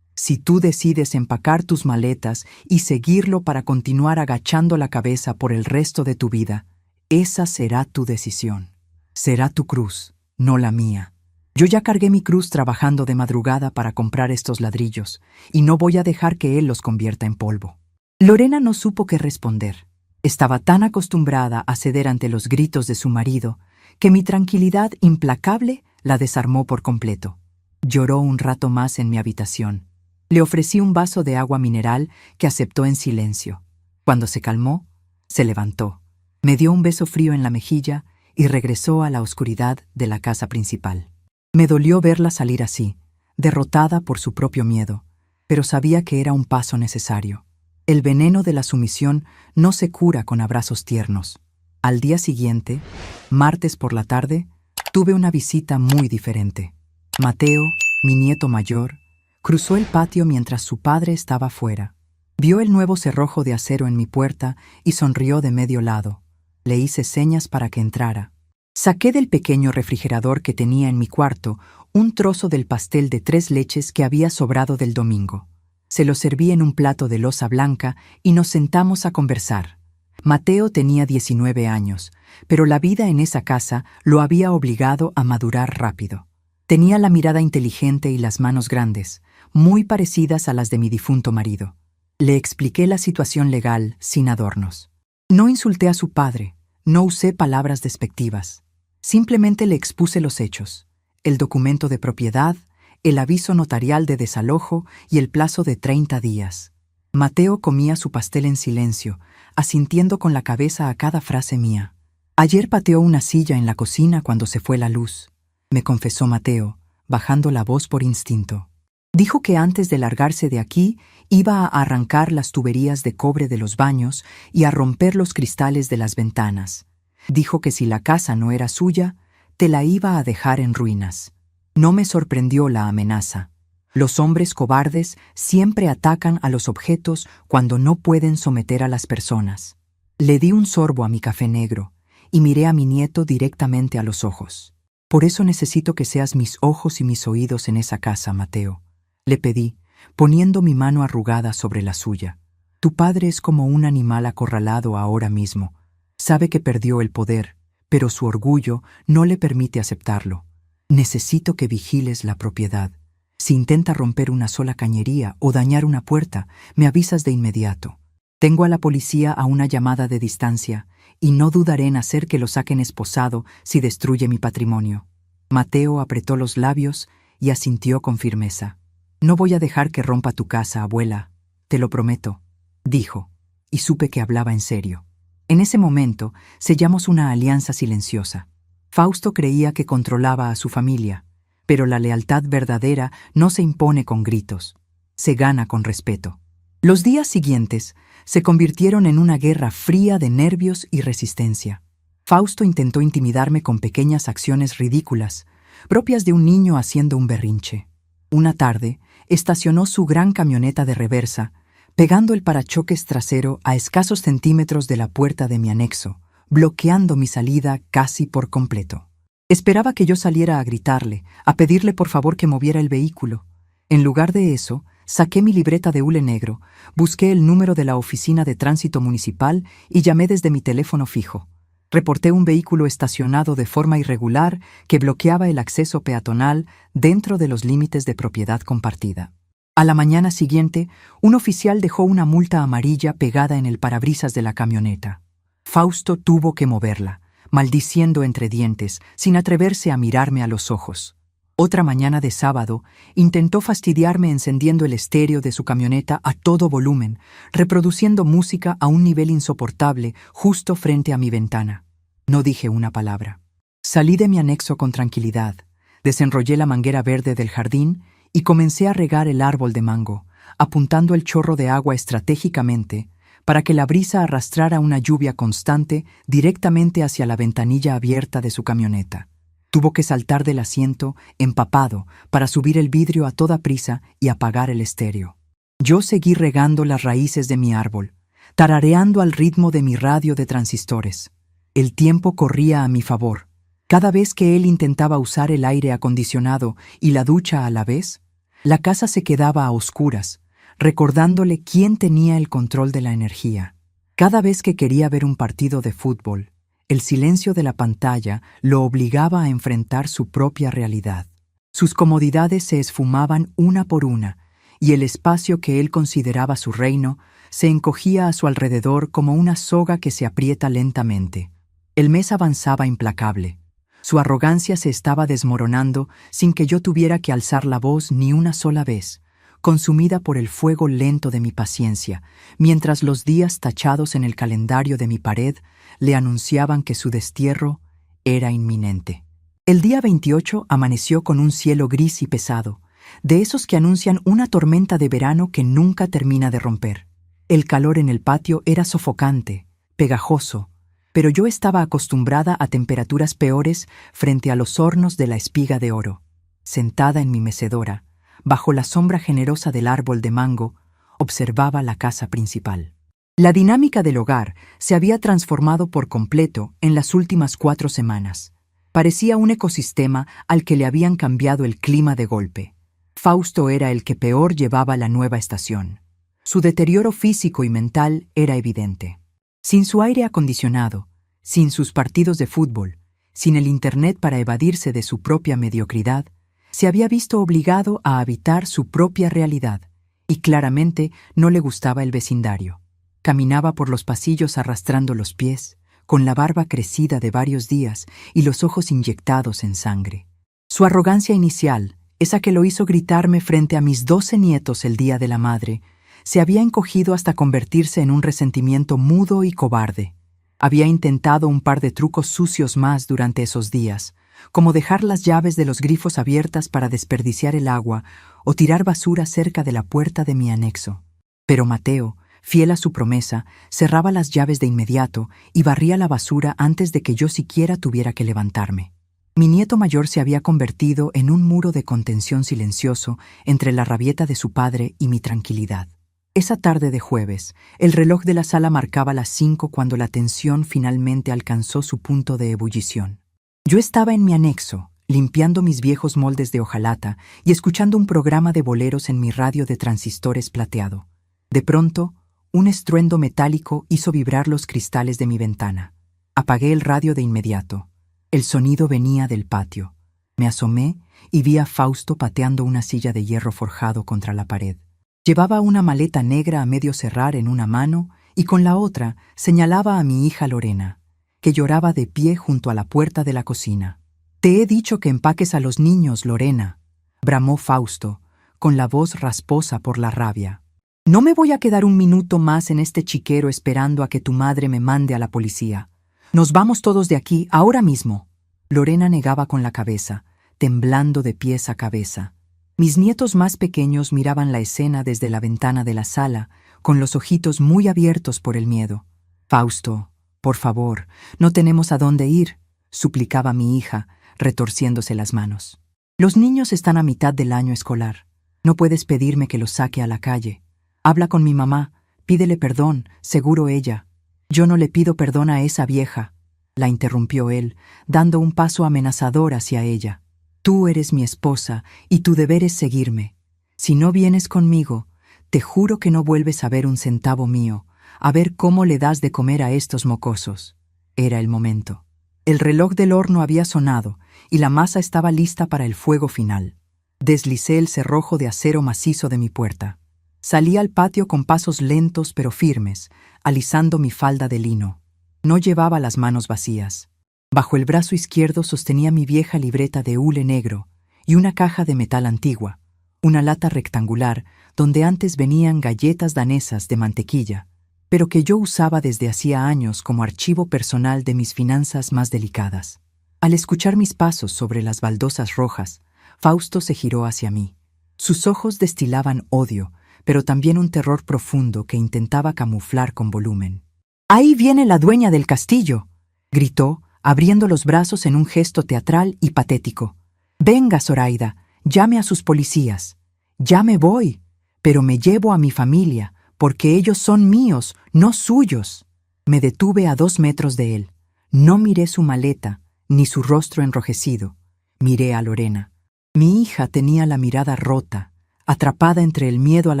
Si tú decides empacar tus maletas y seguirlo para continuar agachando la cabeza por el resto de tu vida, esa será tu decisión. Será tu cruz, no la mía. Yo ya cargué mi cruz trabajando de madrugada para comprar estos ladrillos, y no voy a dejar que él los convierta en polvo. Lorena no supo qué responder. Estaba tan acostumbrada a ceder ante los gritos de su marido que mi tranquilidad implacable la desarmó por completo. Lloró un rato más en mi habitación. Le ofrecí un vaso de agua mineral que aceptó en silencio. Cuando se calmó, se levantó, me dio un beso frío en la mejilla y regresó a la oscuridad de la casa principal. Me dolió verla salir así, derrotada por su propio miedo, pero sabía que era un paso necesario. El veneno de la sumisión no se cura con abrazos tiernos. Al día siguiente, martes por la tarde, tuve una visita muy diferente. Mateo, mi nieto mayor, cruzó el patio mientras su padre estaba fuera. Vio el nuevo cerrojo de acero en mi puerta y sonrió de medio lado. Le hice señas para que entrara. Saqué del pequeño refrigerador que tenía en mi cuarto un trozo del pastel de 3 leches que había sobrado del domingo. Se lo serví en un plato de loza blanca y nos sentamos a conversar. Mateo tenía 19 años, pero la vida en esa casa lo había obligado a madurar rápido. Tenía la mirada inteligente y las manos grandes, muy parecidas a las de mi difunto marido. Le expliqué la situación legal sin adornos. No insulté a su padre, no usé palabras despectivas. Simplemente le expuse los hechos, el documento de propiedad, el aviso notarial de desalojo y el plazo de 30 días. Mateo comía su pastel en silencio, asintiendo con la cabeza a cada frase mía. Ayer pateó una silla en la cocina cuando se fue la luz, me confesó Mateo, bajando la voz por instinto. Dijo que antes de largarse de aquí iba a arrancar las tuberías de cobre de los baños y a romper los cristales de las ventanas. Dijo que si la casa no era suya, te la iba a dejar en ruinas. No me sorprendió la amenaza. Los hombres cobardes siempre atacan a los objetos cuando no pueden someter a las personas. Le di un sorbo a mi café negro y miré a mi nieto directamente a los ojos. Por eso necesito que seas mis ojos y mis oídos en esa casa, Mateo. Le pedí, poniendo mi mano arrugada sobre la suya. Tu padre es como un animal acorralado ahora mismo. Sabe que perdió el poder, pero su orgullo no le permite aceptarlo. Necesito que vigiles la propiedad. Si intenta romper una sola cañería o dañar una puerta, me avisas de inmediato. Tengo a la policía a una llamada de distancia y no dudaré en hacer que lo saquen esposado si destruye mi patrimonio. Mateo apretó los labios y asintió con firmeza. No voy a dejar que rompa tu casa, abuela, te lo prometo, dijo, y supe que hablaba en serio. En ese momento sellamos una alianza silenciosa. Fausto creía que controlaba a su familia, pero la lealtad verdadera no se impone con gritos, se gana con respeto. Los días siguientes se convirtieron en una guerra fría de nervios y resistencia. Fausto intentó intimidarme con pequeñas acciones ridículas, propias de un niño haciendo un berrinche. Una tarde, estacionó su gran camioneta de reversa, pegando el parachoques trasero a escasos centímetros de la puerta de mi anexo, bloqueando mi salida casi por completo. Esperaba que yo saliera a gritarle, a pedirle por favor que moviera el vehículo. En lugar de eso, saqué mi libreta de hule negro, busqué el número de la oficina de tránsito municipal y llamé desde mi teléfono fijo. Reporté un vehículo estacionado de forma irregular que bloqueaba el acceso peatonal dentro de los límites de propiedad compartida. A la mañana siguiente, un oficial dejó una multa amarilla pegada en el parabrisas de la camioneta. Fausto tuvo que moverla, maldiciendo entre dientes, sin atreverse a mirarme a los ojos. Otra mañana de sábado, intentó fastidiarme encendiendo el estéreo de su camioneta a todo volumen, reproduciendo música a un nivel insoportable justo frente a mi ventana. No dije una palabra. Salí de mi anexo con tranquilidad, desenrollé la manguera verde del jardín y comencé a regar el árbol de mango, apuntando el chorro de agua estratégicamente para que la brisa arrastrara una lluvia constante directamente hacia la ventanilla abierta de su camioneta. Tuvo que saltar del asiento, empapado, para subir el vidrio a toda prisa y apagar el estéreo. Yo seguí regando las raíces de mi árbol, tarareando al ritmo de mi radio de transistores. El tiempo corría a mi favor. Cada vez que él intentaba usar el aire acondicionado y la ducha a la vez, La casa se quedaba a oscuras, recordándole quién tenía el control de la energía. Cada vez que quería ver un partido de fútbol, el silencio de la pantalla lo obligaba a enfrentar su propia realidad. Sus comodidades se esfumaban una por una, y el espacio que él consideraba su reino se encogía a su alrededor como una soga que se aprieta lentamente. El mes avanzaba implacable. Su arrogancia se estaba desmoronando sin que yo tuviera que alzar la voz ni una sola vez, consumida por el fuego lento de mi paciencia, mientras los días tachados en el calendario de mi pared le anunciaban que su destierro era inminente. El día 28 amaneció con un cielo gris y pesado, de esos que anuncian una tormenta de verano que nunca termina de romper. El calor en el patio era sofocante, pegajoso, pero yo estaba acostumbrada a temperaturas peores frente a los hornos de la espiga de oro. Sentada en mi mecedora, bajo la sombra generosa del árbol de mango, observaba la casa principal. La dinámica del hogar se había transformado por completo en las últimas 4 semanas. Parecía un ecosistema al que le habían cambiado el clima de golpe. Fausto era el que peor llevaba la nueva estación. Su deterioro físico y mental era evidente. Sin su aire acondicionado, sin sus partidos de fútbol, sin el internet para evadirse de su propia mediocridad, se había visto obligado a habitar su propia realidad, y claramente no le gustaba el vecindario. Caminaba por los pasillos arrastrando los pies, con la barba crecida de varios días y los ojos inyectados en sangre. Su arrogancia inicial, esa que lo hizo gritarme frente a mis 12 nietos el día de la madre, se había encogido hasta convertirse en un resentimiento mudo y cobarde. Había intentado un par de trucos sucios más durante esos días, como dejar las llaves de los grifos abiertas para desperdiciar el agua o tirar basura cerca de la puerta de mi anexo. Pero Mateo, fiel a su promesa, cerraba las llaves de inmediato y barría la basura antes de que yo siquiera tuviera que levantarme. Mi nieto mayor se había convertido en un muro de contención silencioso entre la rabieta de su padre y mi tranquilidad. Esa tarde de jueves, el reloj de la sala marcaba las 5 cuando la tensión finalmente alcanzó su punto de ebullición. Yo estaba en mi anexo, limpiando mis viejos moldes de hojalata y escuchando un programa de boleros en mi radio de transistores plateado. De pronto, un estruendo metálico hizo vibrar los cristales de mi ventana. Apagué el radio de inmediato. El sonido venía del patio. Me asomé y vi a Fausto pateando una silla de hierro forjado contra la pared. Llevaba una maleta negra a medio cerrar en una mano y con la otra señalaba a mi hija Lorena, que lloraba de pie junto a la puerta de la cocina. «Te he dicho que empaques a los niños, Lorena», bramó Fausto, con la voz rasposa por la rabia. «No me voy a quedar un minuto más en este chiquero esperando a que tu madre me mande a la policía. Nos vamos todos de aquí, ahora mismo». Lorena negaba con la cabeza, temblando de pies a cabeza. Mis nietos más pequeños miraban la escena desde la ventana de la sala, con los ojitos muy abiertos por el miedo. «Fausto, por favor, no tenemos a dónde ir», suplicaba mi hija, retorciéndose las manos. «Los niños están a mitad del año escolar. No puedes pedirme que los saque a la calle. Habla con mi mamá, pídele perdón, seguro ella». «Yo no le pido perdón a esa vieja», la interrumpió él, dando un paso amenazador hacia ella. «Tú eres mi esposa y tu deber es seguirme. Si no vienes conmigo, te juro que no vuelves a ver un centavo mío, a ver cómo le das de comer a estos mocosos». Era el momento. El reloj del horno había sonado y la masa estaba lista para el fuego final. Deslicé el cerrojo de acero macizo de mi puerta. Salí al patio con pasos lentos pero firmes, alisando mi falda de lino. No llevaba las manos vacías. Bajo el brazo izquierdo sostenía mi vieja libreta de hule negro y una caja de metal antigua, una lata rectangular donde antes venían galletas danesas de mantequilla, pero que yo usaba desde hacía años como archivo personal de mis finanzas más delicadas. Al escuchar mis pasos sobre las baldosas rojas, Fausto se giró hacia mí. Sus ojos destilaban odio, pero también un terror profundo que intentaba camuflar con volumen. «¡Ahí viene la dueña del castillo!», gritó, abriendo los brazos en un gesto teatral y patético. «Venga, Zoraida, llame a sus policías. Ya me voy, pero me llevo a mi familia, porque ellos son míos, no suyos». Me detuve a 2 metros de él. No miré su maleta, ni su rostro enrojecido. Miré a Lorena. Mi hija tenía la mirada rota, atrapada entre el miedo al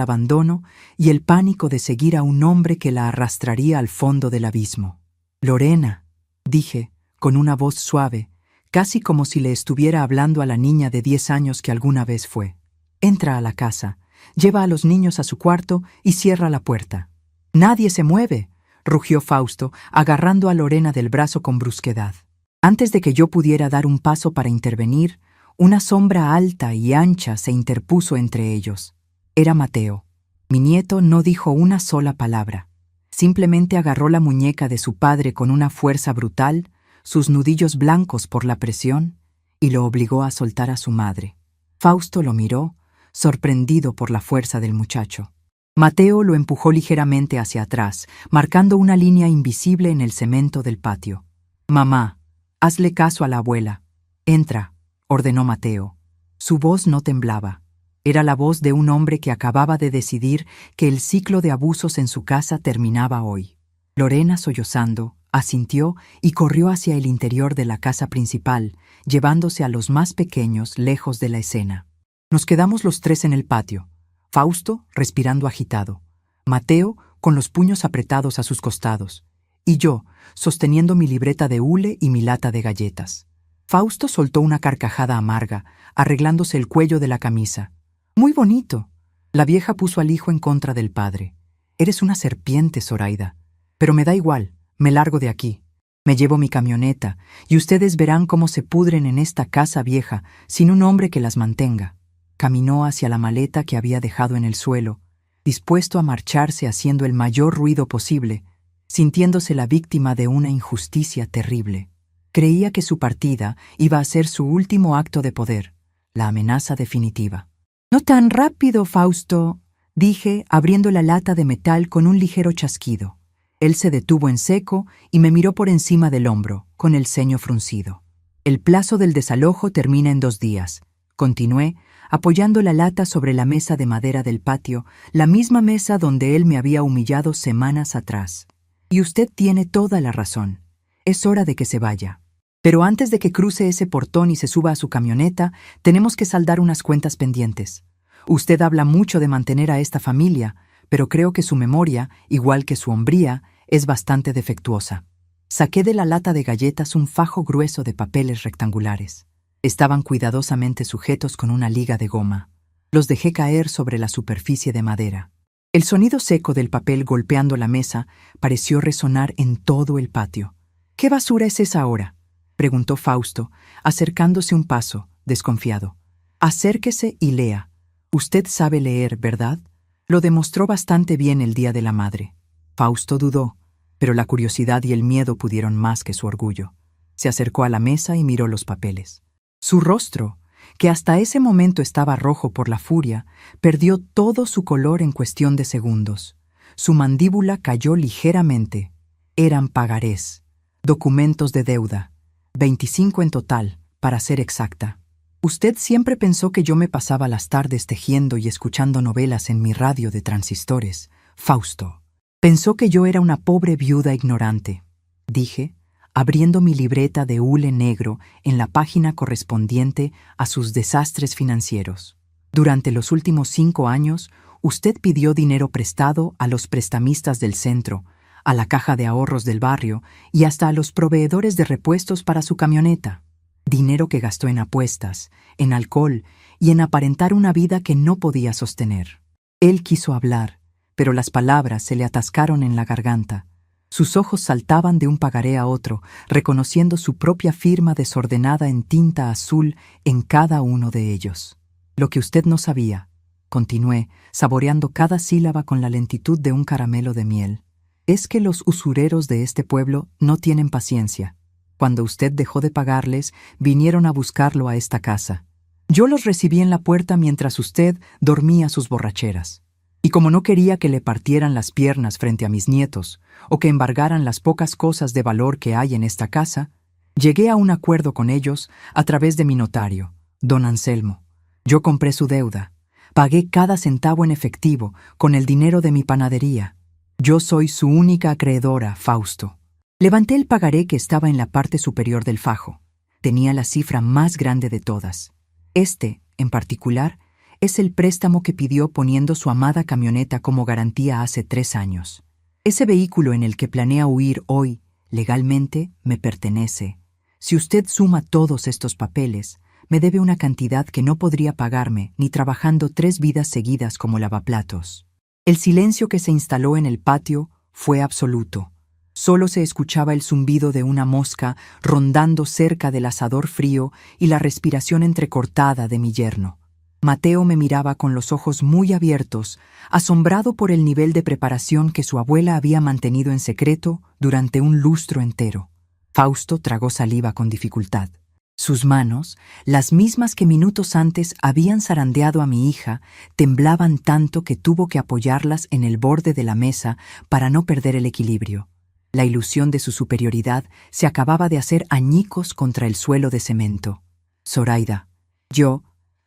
abandono y el pánico de seguir a un hombre que la arrastraría al fondo del abismo. «Lorena», dije, con una voz suave, casi como si le estuviera hablando a la niña de 10 años que alguna vez fue. «Entra a la casa, lleva a los niños a su cuarto y cierra la puerta». «Nadie se mueve», rugió Fausto, agarrando a Lorena del brazo con brusquedad. Antes de que yo pudiera dar un paso para intervenir, una sombra alta y ancha se interpuso entre ellos. Era Mateo. Mi nieto no dijo una sola palabra. Simplemente agarró la muñeca de su padre con una fuerza brutal, sus nudillos blancos por la presión, y lo obligó a soltar a su madre. Fausto lo miró, sorprendido por la fuerza del muchacho. Mateo lo empujó ligeramente hacia atrás, marcando una línea invisible en el cemento del patio. «Mamá, hazle caso a la abuela. Entra», ordenó Mateo. Su voz no temblaba. Era la voz de un hombre que acababa de decidir que el ciclo de abusos en su casa terminaba hoy. Lorena, sollozando, asintió y corrió hacia el interior de la casa principal, llevándose a los más pequeños lejos de la escena. Nos quedamos los tres en el patio, Fausto respirando agitado, Mateo con los puños apretados a sus costados, y yo sosteniendo mi libreta de hule y mi lata de galletas. Fausto soltó una carcajada amarga, arreglándose el cuello de la camisa. «Muy bonito». La vieja puso al hijo en contra del padre. «Eres una serpiente, Zoraida. Pero me da igual, me largo de aquí. Me llevo mi camioneta, y ustedes verán cómo se pudren en esta casa vieja sin un hombre que las mantenga». Caminó hacia la maleta que había dejado en el suelo, dispuesto a marcharse haciendo el mayor ruido posible, sintiéndose la víctima de una injusticia terrible. Creía que su partida iba a ser su último acto de poder, la amenaza definitiva. «No tan rápido, Fausto», dije, abriendo la lata de metal con un ligero chasquido. Él se detuvo en seco y me miró por encima del hombro, con el ceño fruncido. «El plazo del desalojo termina en 2 días», continué, apoyando la lata sobre la mesa de madera del patio, la misma mesa donde él me había humillado semanas atrás. «Y usted tiene toda la razón. Es hora de que se vaya. Pero antes de que cruce ese portón y se suba a su camioneta, tenemos que saldar unas cuentas pendientes. Usted habla mucho de mantener a esta familia, pero creo que su memoria, igual que su hombría, es bastante defectuosa». Saqué de la lata de galletas un fajo grueso de papeles rectangulares. Estaban cuidadosamente sujetos con una liga de goma. Los dejé caer sobre la superficie de madera. El sonido seco del papel golpeando la mesa pareció resonar en todo el patio. «¿Qué basura es esa ahora?», preguntó Fausto, acercándose un paso, desconfiado. «Acérquese y lea. Usted sabe leer, ¿verdad?». Lo demostró bastante bien el Día de la Madre. Fausto dudó, pero la curiosidad y el miedo pudieron más que su orgullo. Se acercó a la mesa y miró los papeles. Su rostro, que hasta ese momento estaba rojo por la furia, perdió todo su color en cuestión de segundos. Su mandíbula cayó ligeramente. Eran pagarés, documentos de deuda, 25 en total, para ser exacta. «Usted siempre pensó que yo me pasaba las tardes tejiendo y escuchando novelas en mi radio de transistores, Fausto. Pensó que yo era una pobre viuda ignorante», dije, abriendo mi libreta de hule negro en la página correspondiente a sus desastres financieros. «Durante los últimos 5 años, usted pidió dinero prestado a los prestamistas del centro, a la caja de ahorros del barrio y hasta a los proveedores de repuestos para su camioneta. Dinero que gastó en apuestas, en alcohol y en aparentar una vida que no podía sostener». Él quiso hablar, pero las palabras se le atascaron en la garganta. Sus ojos saltaban de un pagaré a otro, reconociendo su propia firma desordenada en tinta azul en cada uno de ellos. «Lo que usted no sabía», continué, saboreando cada sílaba con la lentitud de un caramelo de miel, «es que los usureros de este pueblo no tienen paciencia. Cuando usted dejó de pagarles, vinieron a buscarlo a esta casa. Yo los recibí en la puerta mientras usted dormía sus borracheras. Y como no quería que le partieran las piernas frente a mis nietos, o que embargaran las pocas cosas de valor que hay en esta casa, llegué a un acuerdo con ellos a través de mi notario, don Anselmo. Yo compré su deuda. Pagué cada centavo en efectivo con el dinero de mi panadería. Yo soy su única acreedora, Fausto». Levanté el pagaré que estaba en la parte superior del fajo. Tenía la cifra más grande de todas. Este, en particular, Es el préstamo que pidió poniendo su amada camioneta como garantía hace 3 años. Ese vehículo en el que planea huir hoy, legalmente, me pertenece. Si usted suma todos estos papeles, me debe una cantidad que no podría pagarme ni trabajando 3 vidas seguidas como lavaplatos. El silencio que se instaló en el patio fue absoluto. Solo se escuchaba el zumbido de una mosca rondando cerca del asador frío y la respiración entrecortada de mi yerno. Mateo me miraba con los ojos muy abiertos, asombrado por el nivel de preparación que su abuela había mantenido en secreto durante un lustro entero. Fausto tragó saliva con dificultad. Sus manos, las mismas que minutos antes habían zarandeado a mi hija, temblaban tanto que tuvo que apoyarlas en el borde de la mesa para no perder el equilibrio. La ilusión de su superioridad se acababa de hacer añicos contra el suelo de cemento. Zoraida,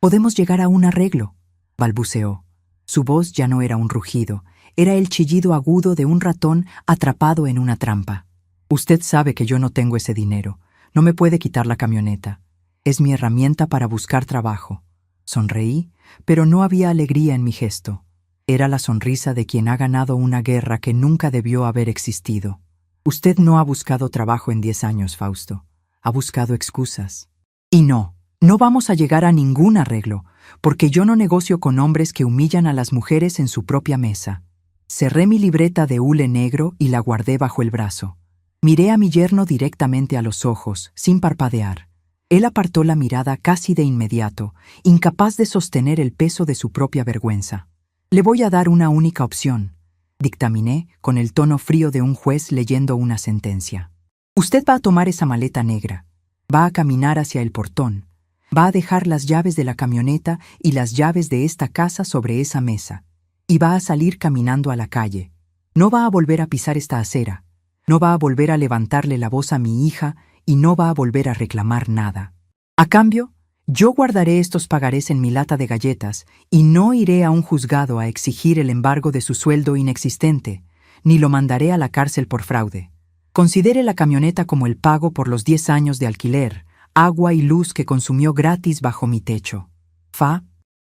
podemos llegar a un arreglo, balbuceó. Su voz ya no era un rugido, era el chillido agudo de un ratón atrapado en una trampa. Usted sabe que yo no tengo ese dinero. No me puede quitar la camioneta. Es mi herramienta para buscar trabajo. Sonreí, pero no había alegría en mi gesto. Era la sonrisa de quien ha ganado una guerra que nunca debió haber existido. Usted no ha buscado trabajo en 10 años, Fausto. Ha buscado excusas. Y no vamos a llegar a ningún arreglo, porque yo no negocio con hombres que humillan a las mujeres en su propia mesa. Cerré mi libreta de hule negro y la guardé bajo el brazo. Miré a mi yerno directamente a los ojos, sin parpadear. Él apartó la mirada casi de inmediato, incapaz de sostener el peso de su propia vergüenza. Le voy a dar una única opción, dictaminé con el tono frío de un juez leyendo una sentencia. Usted va a tomar esa maleta negra, va a caminar hacia el portón, va a dejar las llaves de la camioneta y las llaves de esta casa sobre esa mesa, y va a salir caminando a la calle. No va a volver a pisar esta acera, no va a volver a levantarle la voz a mi hija y no va a volver a reclamar nada. A cambio, yo guardaré estos pagarés en mi lata de galletas y no iré a un juzgado a exigir el embargo de su sueldo inexistente, ni lo mandaré a la cárcel por fraude. Considere la camioneta como el pago por los 10 años de alquiler, agua y luz que consumió gratis bajo mi techo.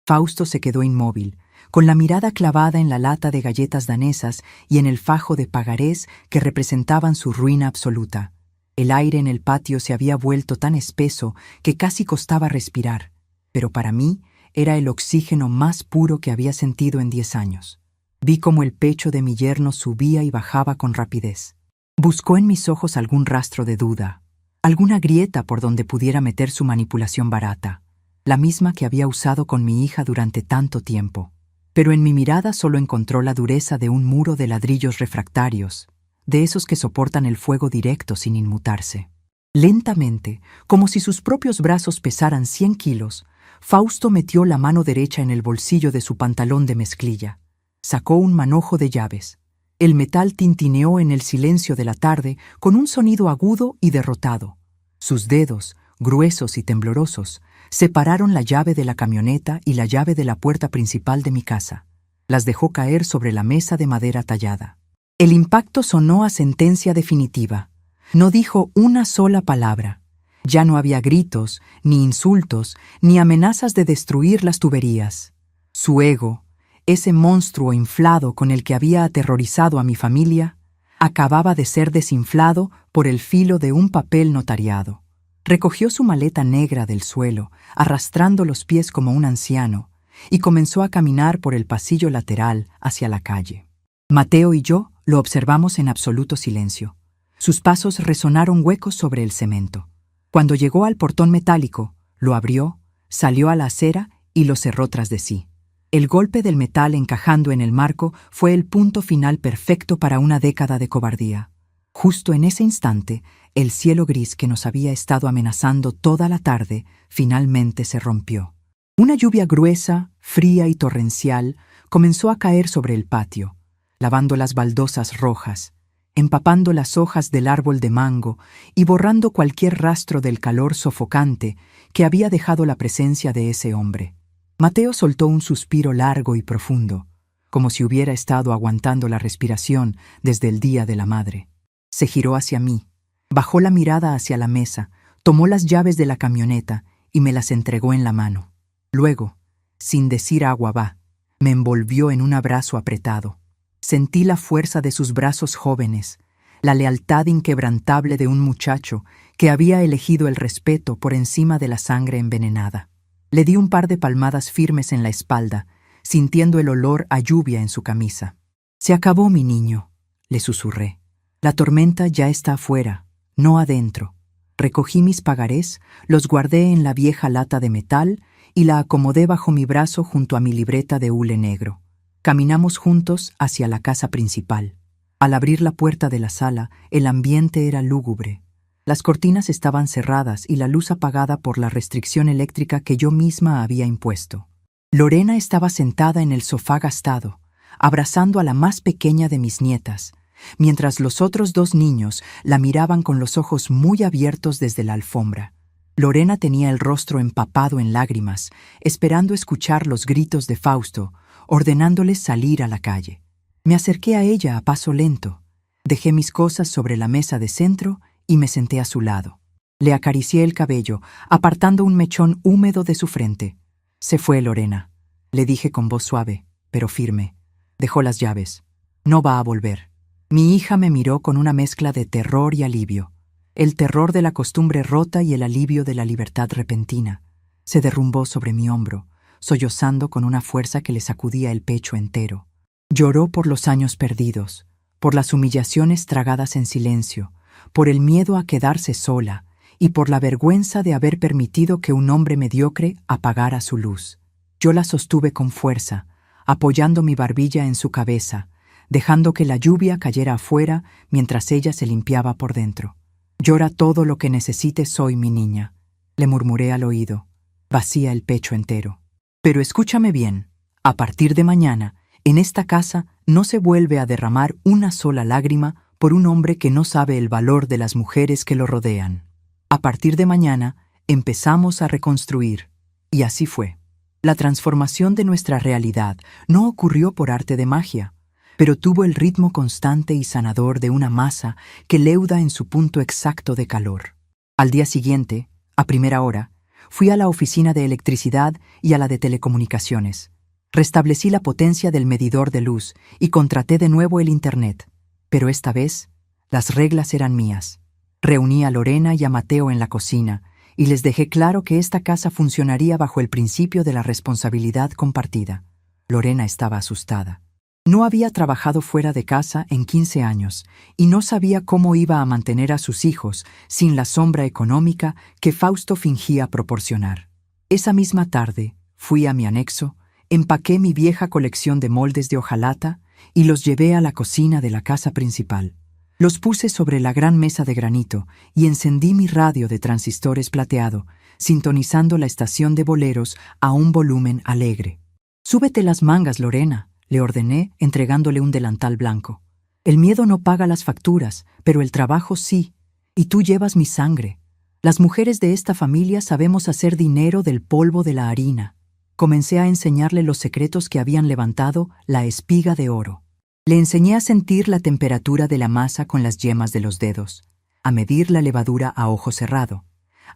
Fausto se quedó inmóvil, con la mirada clavada en la lata de galletas danesas y en el fajo de pagarés que representaban su ruina absoluta. El aire en el patio se había vuelto tan espeso que casi costaba respirar, pero para mí era el oxígeno más puro que había sentido en 10 años. Vi cómo el pecho de mi yerno subía y bajaba con rapidez. Buscó en mis ojos algún rastro de duda, alguna grieta por donde pudiera meter su manipulación barata, la misma que había usado con mi hija durante tanto tiempo. Pero en mi mirada solo encontró la dureza de un muro de ladrillos refractarios, de esos que soportan el fuego directo sin inmutarse. Lentamente, como si sus propios brazos pesaran 100 kilos, Fausto metió la mano derecha en el bolsillo de su pantalón de mezclilla. Sacó un manojo de llaves. El metal tintineó en el silencio de la tarde con un sonido agudo y derrotado. Sus dedos, gruesos y temblorosos, separaron la llave de la camioneta y la llave de la puerta principal de mi casa. Las dejó caer sobre la mesa de madera tallada. El impacto sonó a sentencia definitiva. No dijo una sola palabra. Ya no había gritos, ni insultos, ni amenazas de destruir las tuberías. Su ego, ese monstruo inflado con el que había aterrorizado a mi familia, acababa de ser desinflado por el filo de un papel notariado. Recogió su maleta negra del suelo, arrastrando los pies como un anciano, y comenzó a caminar por el pasillo lateral hacia la calle. Mateo y yo lo observamos en absoluto silencio. Sus pasos resonaron huecos sobre el cemento. Cuando llegó al portón metálico, lo abrió, salió a la acera y lo cerró tras de sí. El golpe del metal encajando en el marco fue el punto final perfecto para una década de cobardía. Justo en ese instante, el cielo gris que nos había estado amenazando toda la tarde finalmente se rompió. Una lluvia gruesa, fría y torrencial comenzó a caer sobre el patio, lavando las baldosas rojas, empapando las hojas del árbol de mango y borrando cualquier rastro del calor sofocante que había dejado la presencia de ese hombre. Mateo soltó un suspiro largo y profundo, como si hubiera estado aguantando la respiración desde el Día de la Madre. Se giró hacia mí, bajó la mirada hacia la mesa, tomó las llaves de la camioneta y me las entregó en la mano. Luego, Sin decir agua va, me envolvió en un abrazo apretado. Sentí la fuerza de sus brazos jóvenes, la lealtad inquebrantable de un muchacho que había elegido el respeto por encima de la sangre envenenada. Le di un par de palmadas firmes en la espalda, sintiendo el olor a lluvia en su camisa. «Se acabó, mi niño», le susurré. «La tormenta ya está afuera, no adentro». Recogí mis pagarés, los guardé en la vieja lata de metal y la acomodé bajo mi brazo junto a mi libreta de hule negro. Caminamos juntos hacia la casa principal. Al abrir la puerta de la sala, el ambiente era lúgubre. Las cortinas estaban cerradas y la luz apagada por la restricción eléctrica que yo misma había impuesto. Lorena estaba sentada en el sofá gastado, abrazando a la más pequeña de mis nietas, mientras los otros dos niños la miraban con los ojos muy abiertos desde la alfombra. Lorena tenía el rostro empapado en lágrimas, esperando escuchar los gritos de Fausto, ordenándoles salir a la calle. Me acerqué a ella a paso lento, dejé mis cosas sobre la mesa de centro y me senté a su lado. Le acaricié el cabello, apartando un mechón húmedo de su frente. «Se fue, Lorena», le dije con voz suave, pero firme. «Dejó las llaves. No va a volver». Mi hija me miró con una mezcla de terror y alivio. El terror de la costumbre rota y el alivio de la libertad repentina. Se derrumbó sobre mi hombro, sollozando con una fuerza que le sacudía el pecho entero. Lloró por los años perdidos, por las humillaciones tragadas en silencio, por el miedo a quedarse sola y por la vergüenza de haber permitido que un hombre mediocre apagara su luz. Yo la sostuve con fuerza, apoyando mi barbilla en su cabeza, dejando que la lluvia cayera afuera mientras ella se limpiaba por dentro. «Llora todo lo que necesites hoy, mi niña», le murmuré al oído. «Vacía el pecho entero. Pero escúchame bien, a partir de mañana, en esta casa no se vuelve a derramar una sola lágrima por un hombre que no sabe el valor de las mujeres que lo rodean. A partir de mañana empezamos a reconstruir». Y así fue. La transformación de nuestra realidad no ocurrió por arte de magia, pero tuvo el ritmo constante y sanador de una masa que leuda en su punto exacto de calor. Al día siguiente, a primera hora, fui a la oficina de electricidad y a la de telecomunicaciones. Restablecí la potencia del medidor de luz y contraté de nuevo el Internet. Pero esta vez, las reglas eran mías. Reuní a Lorena y a Mateo en la cocina y les dejé claro que esta casa funcionaría bajo el principio de la responsabilidad compartida. Lorena estaba asustada. No había trabajado fuera de casa en 15 años y no sabía cómo iba a mantener a sus hijos sin la sombra económica que Fausto fingía proporcionar. Esa misma tarde, fui a mi anexo, empaqué mi vieja colección de moldes de hojalata y los llevé a la cocina de la casa principal. Los puse sobre la gran mesa de granito y encendí mi radio de transistores plateado, sintonizando la estación de boleros a un volumen alegre. «Súbete las mangas, Lorena», le ordené, entregándole un delantal blanco. «El miedo no paga las facturas, pero el trabajo sí, y tú llevas mi sangre. Las mujeres de esta familia sabemos hacer dinero del polvo de la harina». Comencé a enseñarle los secretos que habían levantado la espiga de oro. Le enseñé a sentir la temperatura de la masa con las yemas de los dedos, a medir la levadura a ojo cerrado,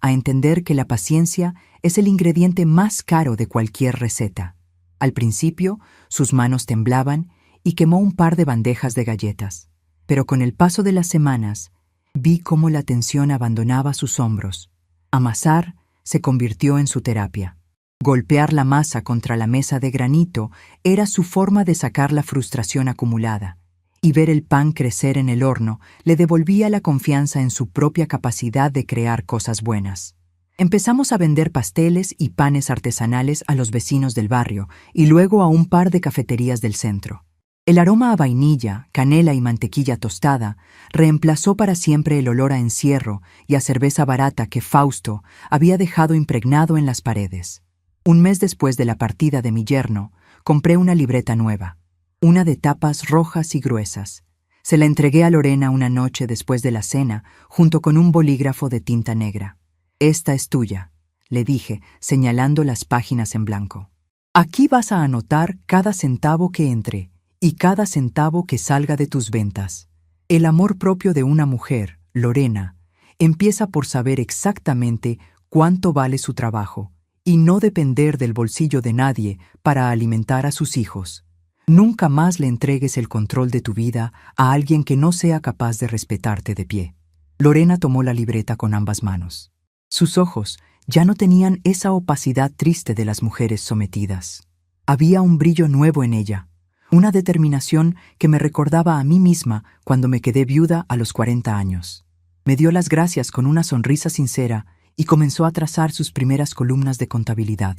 a entender que la paciencia es el ingrediente más caro de cualquier receta. Al principio, sus manos temblaban y quemó un par de bandejas de galletas. Pero con el paso de las semanas, vi cómo la tensión abandonaba sus hombros. Amasar se convirtió en su terapia. Golpear la masa contra la mesa de granito era su forma de sacar la frustración acumulada, y ver el pan crecer en el horno le devolvía la confianza en su propia capacidad de crear cosas buenas. Empezamos a vender pasteles y panes artesanales a los vecinos del barrio y luego a un par de cafeterías del centro. El aroma a vainilla, canela y mantequilla tostada reemplazó para siempre el olor a encierro y a cerveza barata que Fausto había dejado impregnado en las paredes. Un mes después de la partida de mi yerno, compré una libreta nueva, una de tapas rojas y gruesas. Se la entregué a Lorena una noche después de la cena, junto con un bolígrafo de tinta negra. «Esta es tuya», le dije, señalando las páginas en blanco. «Aquí vas a anotar cada centavo que entre y cada centavo que salga de tus ventas. El amor propio de una mujer, Lorena, empieza por saber exactamente cuánto vale su trabajo y no depender del bolsillo de nadie para alimentar a sus hijos. Nunca más le entregues el control de tu vida a alguien que no sea capaz de respetarte de pie. Lorena tomó la libreta con ambas manos. Sus ojos ya no tenían esa opacidad triste de las mujeres sometidas. Había un brillo nuevo en ella, una determinación que me recordaba a mí misma cuando me quedé viuda a los 40 años. Me dio las gracias con una sonrisa sincera y comenzó a trazar sus primeras columnas de contabilidad.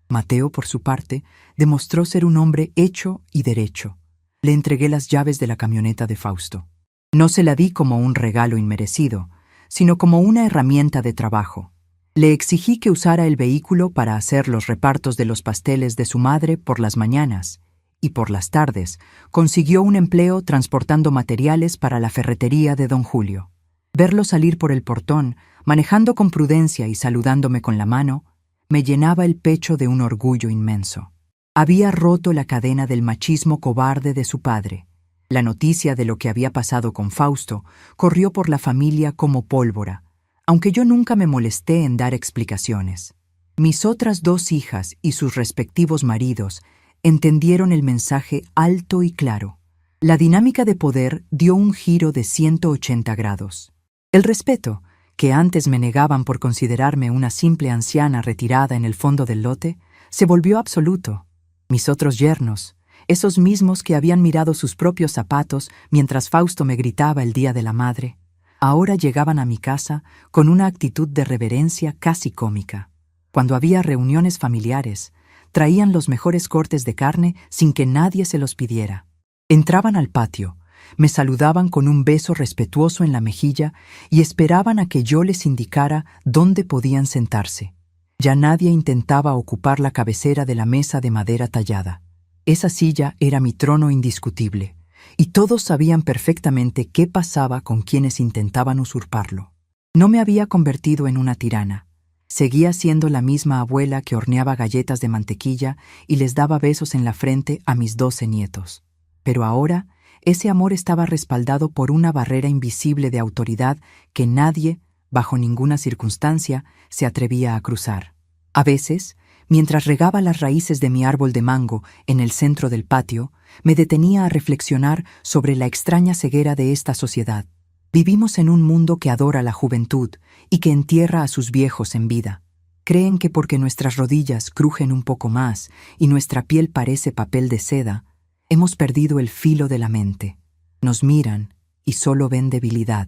Mateo, por su parte, demostró ser un hombre hecho y derecho. Le entregué las llaves de la camioneta de Fausto. No se la di como un regalo inmerecido, sino como una herramienta de trabajo. Le exigí que usara el vehículo para hacer los repartos de los pasteles de su madre por las mañanas, y por las tardes consiguió un empleo transportando materiales para la ferretería de don Julio. Verlo salir por el portón, manejando con prudencia y saludándome con la mano, me llenaba el pecho de un orgullo inmenso. Había roto la cadena del machismo cobarde de su padre. La noticia de lo que había pasado con Fausto corrió por la familia como pólvora, aunque yo nunca me molesté en dar explicaciones. Mis otras 2 hijas y sus respectivos maridos entendieron el mensaje alto y claro. La dinámica de poder dio un giro de 180 grados. El respeto, que antes me negaban por considerarme una simple anciana retirada en el fondo del lote, se volvió absoluto. Mis otros yernos, esos mismos que habían mirado sus propios zapatos mientras Fausto me gritaba el Día de la Madre, ahora llegaban a mi casa con una actitud de reverencia casi cómica. Cuando había reuniones familiares, traían los mejores cortes de carne sin que nadie se los pidiera. Entraban al patio, me saludaban con un beso respetuoso en la mejilla y esperaban a que yo les indicara dónde podían sentarse. Ya nadie intentaba ocupar la cabecera de la mesa de madera tallada. Esa silla era mi trono indiscutible, y todos sabían perfectamente qué pasaba con quienes intentaban usurparlo. No me había convertido en una tirana. Seguía siendo la misma abuela que horneaba galletas de mantequilla y les daba besos en la frente a mis 12 nietos. Pero ahora, ese amor estaba respaldado por una barrera invisible de autoridad que nadie, bajo ninguna circunstancia, se atrevía a cruzar. A veces, mientras regaba las raíces de mi árbol de mango en el centro del patio, me detenía a reflexionar sobre la extraña ceguera de esta sociedad. Vivimos en un mundo que adora la juventud y que entierra a sus viejos en vida. Creen que porque nuestras rodillas crujen un poco más y nuestra piel parece papel de seda, hemos perdido el filo de la mente. Nos miran y solo ven debilidad.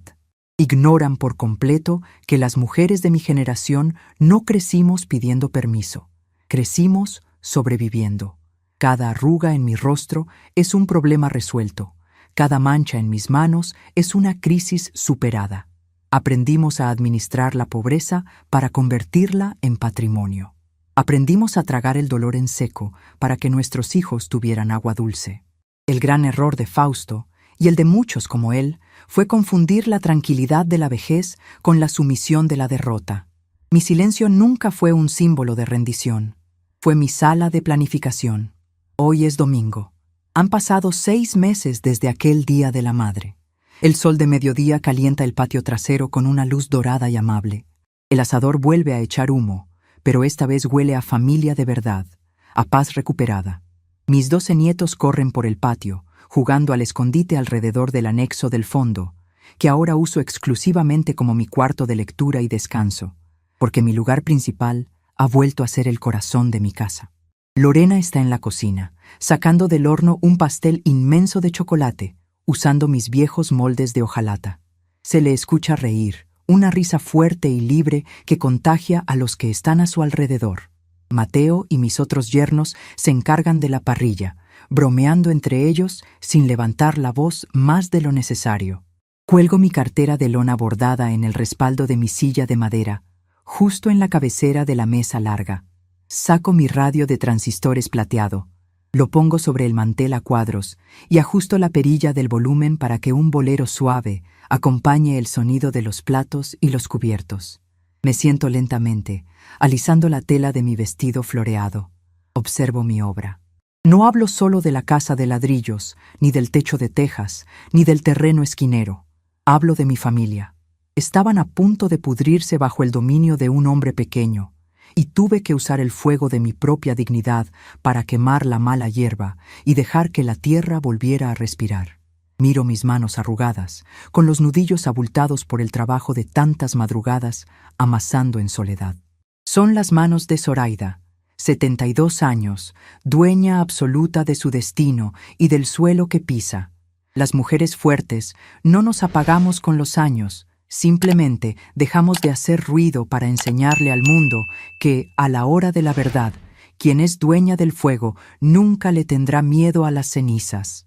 Ignoran por completo que las mujeres de mi generación no crecimos pidiendo permiso. Crecimos sobreviviendo. Cada arruga en mi rostro es un problema resuelto. Cada mancha en mis manos es una crisis superada. Aprendimos a administrar la pobreza para convertirla en patrimonio. Aprendimos a tragar el dolor en seco para que nuestros hijos tuvieran agua dulce. El gran error de Fausto, y el de muchos como él, fue confundir la tranquilidad de la vejez con la sumisión de la derrota. Mi silencio nunca fue un símbolo de rendición. Fue mi sala de planificación. Hoy es domingo. Han pasado 6 meses desde aquel Día de la Madre. El sol de mediodía calienta el patio trasero con una luz dorada y amable. El asador vuelve a echar humo, pero esta vez huele a familia de verdad, a paz recuperada. Mis 12 nietos corren por el patio, jugando al escondite alrededor del anexo del fondo, que ahora uso exclusivamente como mi cuarto de lectura y descanso, porque mi lugar principal ha vuelto a ser el corazón de mi casa. Lorena está en la cocina, sacando del horno un pastel inmenso de chocolate, usando mis viejos moldes de hojalata. Se le escucha reír, una risa fuerte y libre que contagia a los que están a su alrededor. Mateo y mis otros yernos se encargan de la parrilla, bromeando entre ellos sin levantar la voz más de lo necesario. Cuelgo mi cartera de lona bordada en el respaldo de mi silla de madera, justo en la cabecera de la mesa larga. Saco mi radio de transistores plateado, lo pongo sobre el mantel a cuadros y ajusto la perilla del volumen para que un bolero suave acompañe el sonido de los platos y los cubiertos. Me siento lentamente, alisando la tela de mi vestido floreado. Observo mi obra. No hablo solo de la casa de ladrillos, ni del techo de tejas, ni del terreno esquinero. Hablo de mi familia. Estaban a punto de pudrirse bajo el dominio de un hombre pequeño, y tuve que usar el fuego de mi propia dignidad para quemar la mala hierba y dejar que la tierra volviera a respirar. Miro mis manos arrugadas, con los nudillos abultados por el trabajo de tantas madrugadas, amasando en soledad. Son las manos de Zoraida, 72 años, dueña absoluta de su destino y del suelo que pisa. Las mujeres fuertes no nos apagamos con los años, simplemente dejamos de hacer ruido para enseñarle al mundo que, a la hora de la verdad, quien es dueña del fuego nunca le tendrá miedo a las cenizas.